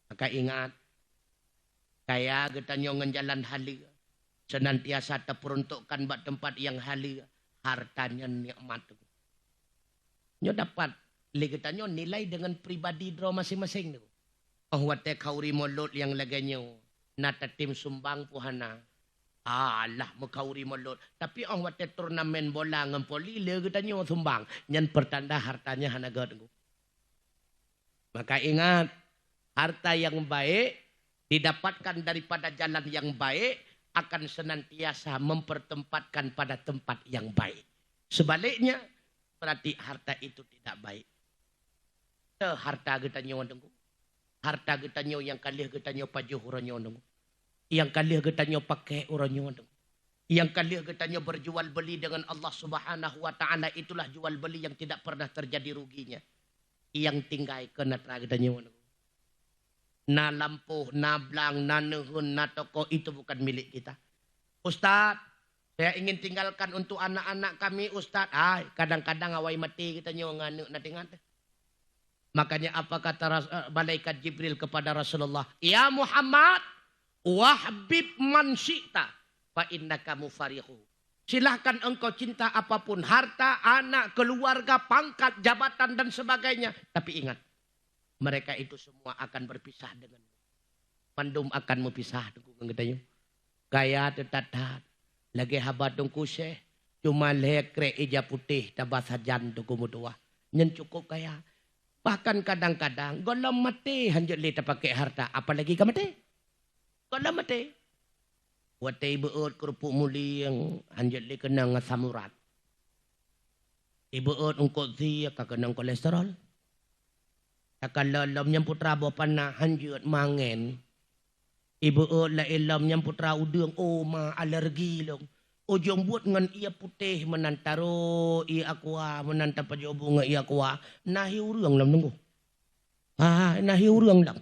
Maka ingat, kaya kita nyongen jalan halia. Senantiasa terperuntukkan buat tempat yang halia. Hartanya nikmat. Nyo dapat, kita nyo nilai dengan pribadi draw masing-masing. Oh wate kauri molot yang laganya. Nata tim sumbang puhana. Alah mekauri molot. Tapi oh wate turnamen bola ngempoli, kita nyo sumbang. Nyan pertanda hartanya hanagat. Maka ingat, harta yang baik didapatkan daripada jalan yang baik akan senantiasa mempertempatkan pada tempat yang baik. Sebaliknya berarti harta itu tidak baik. Harta kita nyawa tengku. Harta getanyo yang kalih getanyo pajuh uranyo nung. Yang kalih getanyo pakai uranyo nung. Yang kalih getanyo berjual beli dengan Allah Subhanahu wa taala, itulah jual beli yang tidak pernah terjadi ruginya. Yang tinggal kena getanyo nung. Na lampu, na blang, na nuhun, na toko itu bukan milik kita. Ustaz, saya ingin tinggalkan untuk anak-anak kami, Ustaz. Kadang-kadang awai mati kita nyong na tinggal. Makanya apa kata malaikat Jibril kepada Rasulullah? Ya Muhammad, wahbib man syi'ta fa innaka mufarihu. Silahkan engkau cinta apapun, harta, anak, keluarga, pangkat, jabatan dan sebagainya. Tapi ingat, mereka itu semua akan berpisah dengan mandum akan berpisah dengan kita. Gaya tetatat lagi habadung kuseh cuma lekre ija putih tabas hajan tu kumudua nyen cukup kaya. Bahkan kadang-kadang golam mati hanjut lita pakai harta, apalagi ka mati. Golam mati. Watai beut kerupuk muli yang hanjut li kena ngasamurat. Ibeut ungkot zia ka kena kolesterol. Kalau lomnya putra bapa na hanjut mangen. Ibeut la ilamnya putra udang ma alergi long. Ujung buat ngan ia putih menantaro ia aqua menanta pajobo nga ia aqua nahi urang lam nunggu. Nahi urang lang.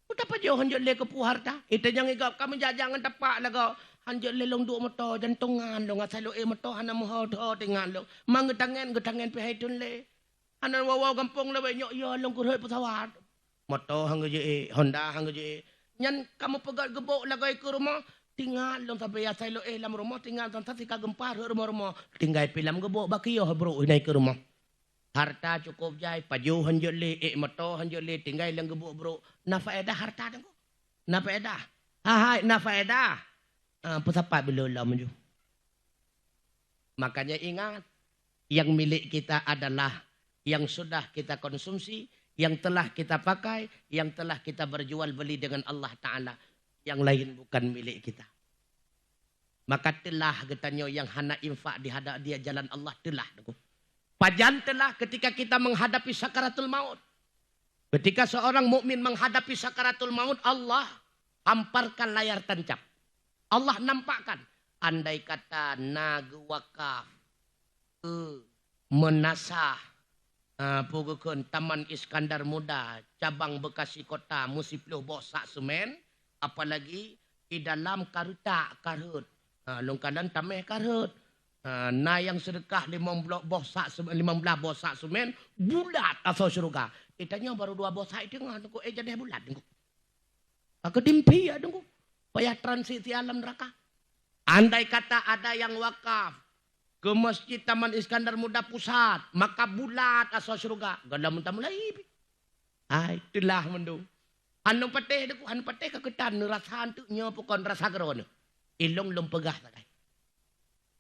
Uta pajo hanjut le ke puharta. Ita yang igap kami jajangan tapak laga hanjut le long du moto jantungan long asalo moto hana mo ho tingan long. Mangetangen pehaitun le. Anan wawaw kampung le nyok yo long kurhoy pesawat. Moto hangga je Honda hangga je. Nyan kamu pegat gebok lagay ke rumah. Tinggal long sampai asai lo lam rumah tinggal tanpa si kagempar rumah tinggal pilam gebok bakiyo bro naik ke rumah harta cukup jai pajuh hanjut le moto hanjut le tinggal lang gebok bro na faedah harta dengko na faedah na faedah pesapat bila lam ju. Makanya ingat yang milik kita adalah yang sudah kita konsumsi, yang telah kita pakai, yang telah kita berjual beli dengan Allah Ta'ala. Yang lain bukan milik kita. Maka telah getanyo yang hana infak di hadap dia jalan Allah telah. Pajan telah ketika kita menghadapi sakaratul maut. Ketika seorang mukmin menghadapi sakaratul maut, Allah hamparkan layar tancap. Allah nampakkan. Andai kata nagu wakaf menasah pugukun Taman Iskandar Muda cabang Bekasi Kota Musipluh Bosak Semen. Apalagi di dalam karut. Longkalan tameh karut. Na yang sedekah 15 bosak semen bulat asal syurga. Itanya baru 2 bosak itu ngah jadi bulat tengku. Aku dimpi ya tengku. Payah transisi alam neraka. Andai kata ada yang wakaf ke Masjid Taman Iskandar Muda Pusat, maka bulat asal syurga. Galam mentah mulai. Itulah mendung. Anu pateh keketan rasa antuknya pokon rasa geron. Ilong pegah tadi.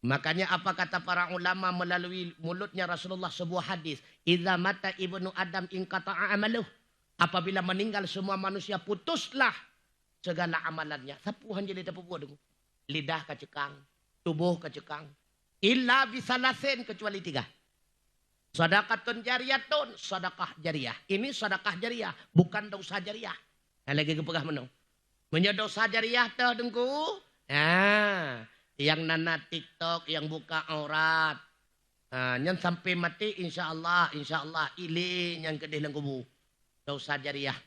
Makanya apa kata para ulama melalui mulutnya Rasulullah sebuah hadis, idza mata ibnu Adam inqata'a amaluh. Apabila meninggal semua manusia putuslah segala amalannya. Sapuhan jadi tapupuh dengu. Lidah kacekang, tubuh kacekang. Illa bisalasin kecuali 3. Sedekatun jariyatun, sedekah jariyah. Ini sedekah jariyah, bukan dosa jariyah. Lagi kepegah menung. Punya dosa jariah tuh dengku. Yang nana TikTok, yang buka aurat. Yang sampai mati insya Allah ili yang kedih lengkubu. Dosa jariah.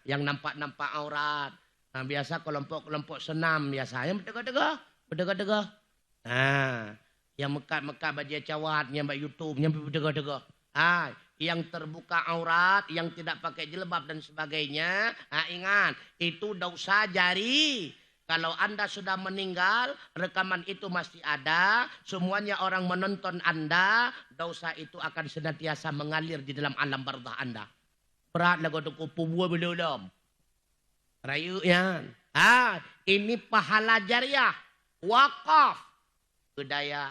Yang nampak-nampak aurat. Biasa kelompok-kelompok senam biasa. Yang berdegah-degah. Yang Mekah baca cawat, yang buat YouTube, yang berdegah-degah. Yang terbuka aurat, yang tidak pakai jilbab dan sebagainya, ingat, itu dosa jari. Kalau Anda sudah meninggal, rekaman itu masih ada, semuanya orang menonton Anda, dosa itu akan senantiasa mengalir di dalam alam barzah Anda. Berat lagu tu kupu belum. Rayu ya. Ini pahala jariah, wakaf, budaya,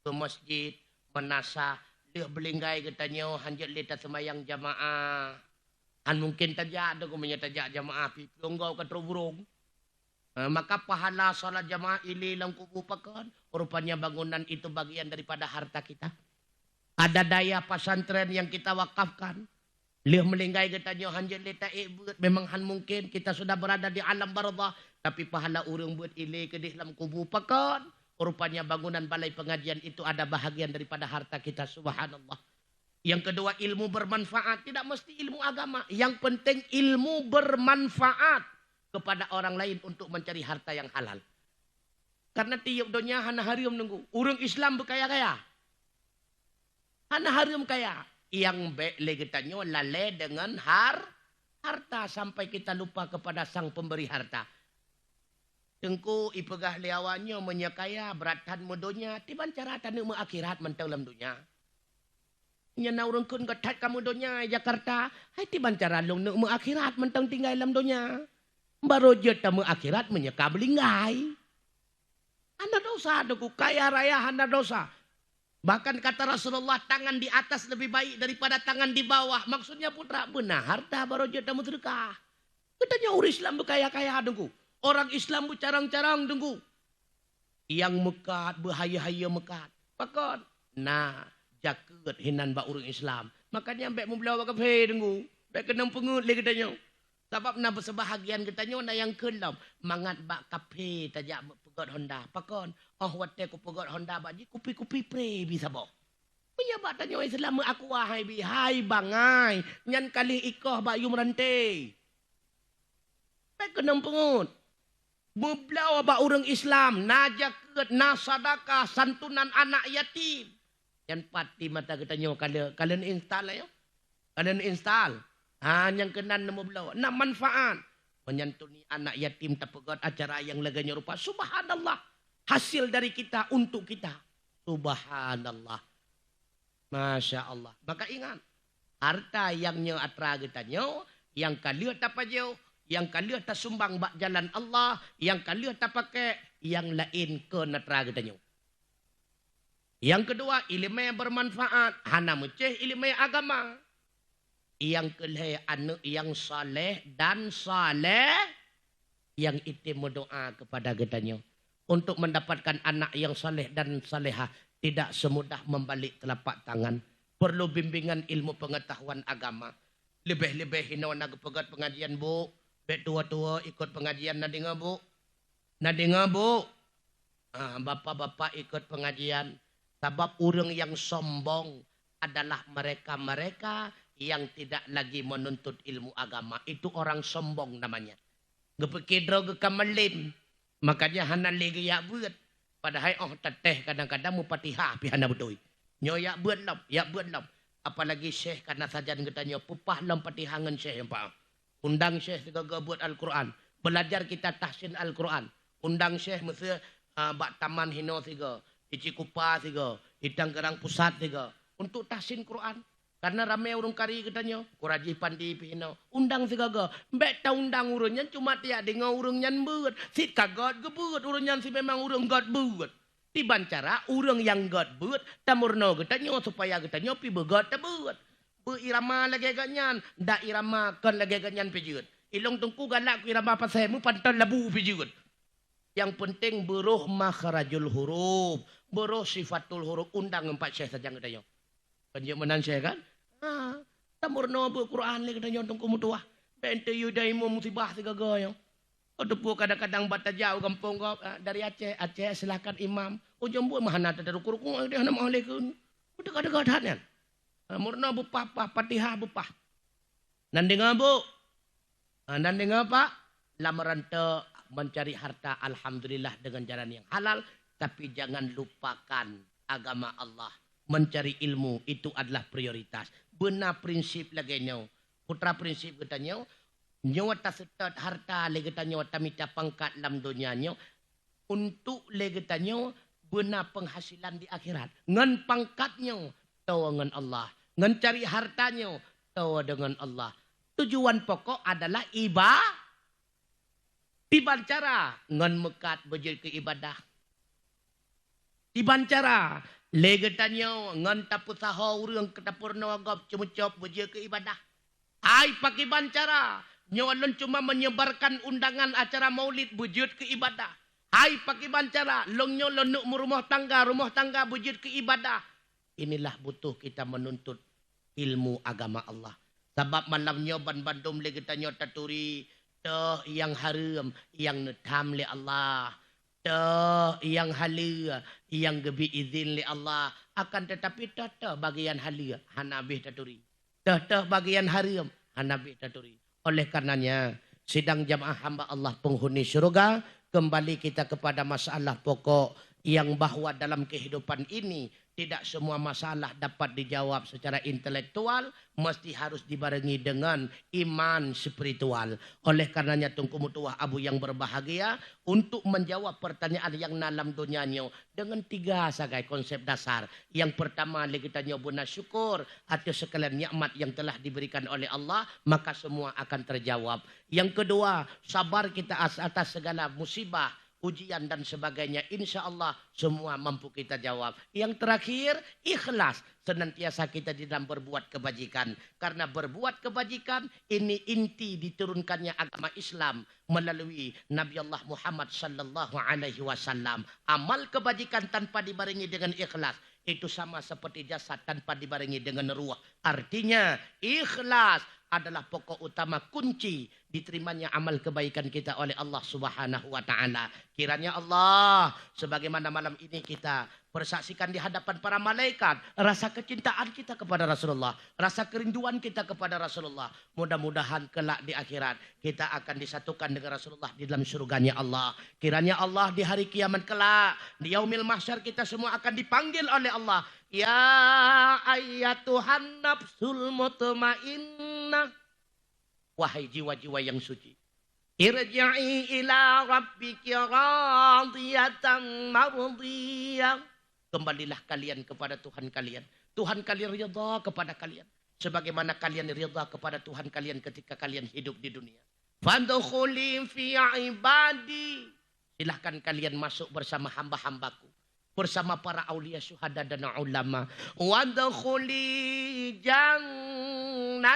ke masjid, menasah, dia belinggai katanya hanjat lita semayang jamaah. Mungkin tajak ada kumanya tajak jamaah pipi enggau ke terburung. Maka pahala salat jamaah ini lang kupupakan. Rupanya bangunan itu bagian daripada harta kita. Ada daya pesantren yang kita wakafkan. Lih melinggai katanya hanjat letak buat memang han mungkin kita sudah berada di alam barzah tapi pahala urang buat ile ke di dalam kubur pakon. Rupanya bangunan balai pengajian itu ada bahagian daripada harta kita, subhanallah. Yang kedua, ilmu bermanfaat. Tidak mesti ilmu agama. Yang penting ilmu bermanfaat kepada orang lain untuk mencari harta yang halal. Karena tiap dunia hana harium nunggu. Urang Islam berkaya-kaya. Hana harium kaya. Yang bekle kitanya lalai dengan harta sampai kita lupa kepada sang pemberi harta. Tengku ipegah liawannya menyakaya beratan mudonya. Tiban cara tanu akhirat mentang dalam dunia. Nya urang kun gatat kamu dunia Jakarta. Hai tiban cara long nu akhirat mentang tinggal dalam dunia. Baru je tamu akhirat menyeka belinggai. Anda dosa duku kaya raya anda dosa. Bahkan kata Rasulullah tangan di atas lebih baik daripada tangan di bawah. Maksudnya putra benar harta baru je tamu sedekah. Katanya orang Islam berkaya-kaya dengku. Orang Islam bercarang-carang dengku. Yang mekat berhaya-haya mekat. Pakon. Nah, jaket hinan ba orang Islam. Makanya ambek membelawa kafe dengku. Ambek kenang pengut le katanya. Sebab na bersebahagian katanya na yang kelam mangat ba kafe tajak pegot Honda. Pakon. Oh wate ku pegot Honda baji kupi-kupi pre bisa bo. Menyabak tanya Islam aku wahai bi hai bangai. Nyan kali ikoh ba yu merante. Ambek kenang pengut. Membelawa ba orang Islam. Na jaket, na sadakah, santunan anak yatim. Yang pati mata katanya kalian install ya. Kalian install. Yang kenan nemu belawa. Nak manfaat. Menyantuni anak yatim terpegot acara yang laganya rupa. Subhanallah. Hasil dari kita untuk kita. Subhanallah. Masya Allah. Maka ingat. Harta yang nyo atra katanya. Yang kalian tak pajau. Yang kalian tak sumbang bak jalan Allah. Yang kalian tak pakai. Yang lain ke natra katanya. Yang kedua, ilmu yang bermanfaat. Hana meceh ilmu yang agama. Yang kelih, anak yang saleh dan saleh. Yang itu berdoa kepada katanya. Untuk mendapatkan anak yang saleh dan salehah. Tidak semudah membalik telapak tangan. Perlu bimbingan ilmu pengetahuan agama. Lebih-lebih hina nak pegat pengajian bu. Bek tua-tua ikut pengajian nadinga bu. Nadinga bu. Bapak-bapak ikut pengajian. Sebab orang yang sombong adalah mereka-mereka yang tidak lagi menuntut ilmu agama. Itu orang sombong namanya. Gepekidro ke kamalin. Makanya hana lagi ya buat. Padahal teteh kadang-kadang mu patihah pihana betul. Nyo ya buat lam, ya buat lam. Apalagi syekh karena sajan katanya pupah lam patihangan syekh yang pak. Undang syekh segala buat Al-Quran. Belajar kita tahsin Al-Quran. Undang syekh mesti bak taman hino tiga. Ici kupa tiga, hitang gerang pusat tiga. Untuk tahsin Quran. Karena ramai orang kari katanya. Kuraji pandi pihino. Undang segala. Mbak tak undang urunnya cuma tiak dengar urungnya buat. Si kagot gebut urunnya si memang urung god buat. Tiban cara urung yang god buat. Tamurno katanya supaya katanya pi begot buat. Irama lagi ganyan. Da irama kan lagi ganyan pijut. Ilong tungku galak irama pasemu pantan labu pijut. Yang penting beruh makhrajul huruf. Beruh sifatul huruf. Undang 4 syekh saja katanya. Penjemanan syekh kan? Tamurno Quran lagi katanya untuk kumutuah. Bente yudaimu musibah tiga gaya. Odepu kadang-kadang bata jauh kampung dari Aceh. Aceh silakan imam. Ujung buat mahana tadi ruku-ruku. Dia nama alaikum. Udah kadang-kadang. Murno bupah patihah bupah. Nanding bu. Nanding apa? Lamaran te mencari harta alhamdulillah dengan jalan yang halal. Tapi jangan lupakan agama Allah. Mencari ilmu itu adalah prioritas. Benar prinsip lagi nyo. Putra prinsip katanya. Nyawa tak setat harta lagi katanya. Tamita pangkat dalam dunia nyo. Untuk lagi katanya. Benar penghasilan di akhirat. Ngan pangkatnya. Tawa dengan Allah. Ngan cari hartanya. Tawa dengan Allah. Tujuan pokok adalah ibadah. Tiban cara ngan mekat berjaya ke ibadah. Tiban cara legetannya ngan tapu saha urang ketapur nawagap cumucop berjaya ke ibadah. Ai pakai bancara nyolon cuma menyebarkan undangan acara maulid berjaya ke ibadah. Ai pakai bancara long nyolon nuk rumah tangga berjaya ke ibadah. Inilah butuh kita menuntut ilmu agama Allah. Sebab malamnya ban bandum le kita nyota turi teh yang haram yang netam le Allah. Teh yang halal yang gebi izin le Allah. Akan tetapi teh bagian halal hanabih taturi. Teh bagian haram hanabih taturi. Oleh karenanya sidang jamaah hamba Allah penghuni surga, kembali kita kepada masalah pokok yang bahwa dalam kehidupan ini tidak semua masalah dapat dijawab secara intelektual, mesti harus dibarengi dengan iman spiritual. Oleh karenanya Tunku Mutuah Abu yang berbahagia untuk menjawab pertanyaan yang dalam dunianya dengan 3 sagai konsep dasar. Yang pertama kita nyobuna syukur atas sekalian nikmat yang telah diberikan oleh Allah, maka semua akan terjawab. Yang kedua, sabar kita atas segala musibah, ujian dan sebagainya, insya Allah semua mampu kita jawab. Yang terakhir, ikhlas senantiasa kita di dalam berbuat kebajikan. Karena berbuat kebajikan ini inti diturunkannya agama Islam melalui Nabi Allah Muhammad sallallahu alaihi wasallam. Amal kebajikan tanpa dibarengi dengan ikhlas itu sama seperti jasad tanpa dibarengi dengan ruh. Artinya ikhlas adalah pokok utama kunci diterimanya amal kebaikan kita oleh Allah Subhanahu wa taala. Kiranya Allah sebagaimana malam ini kita persaksikan di hadapan para malaikat rasa kecintaan kita kepada Rasulullah, rasa kerinduan kita kepada Rasulullah. Mudah-mudahan kelak di akhirat kita akan disatukan dengan Rasulullah di dalam surganya Allah. Kiranya Allah di hari kiamat kelak, di yaumil mahsyar kita semua akan dipanggil oleh Allah. Ya ayyatuhan nafsul mutmainnah, wahai jiwa-jiwa yang suci, irji'i ila rabbiki radiyatan mardiyah. Kembalilah kalian kepada Tuhan kalian. Tuhan kalian ridha kepada kalian sebagaimana kalian ridha kepada Tuhan kalian ketika kalian hidup di dunia. Fadkhuli fi ibadi, silahkan kalian masuk bersama hamba-hambaku, bersama para aulia syuhada dan ulama. Wadkhuli jannati,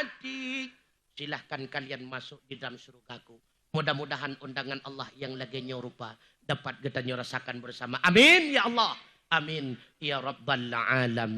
silahkan kalian masuk di dalam surgaku. Mudah-mudahan undangan Allah yang lagi nyorupa dapat kita rasakan bersama. Amin ya Allah. Amin ya rabbal alamin.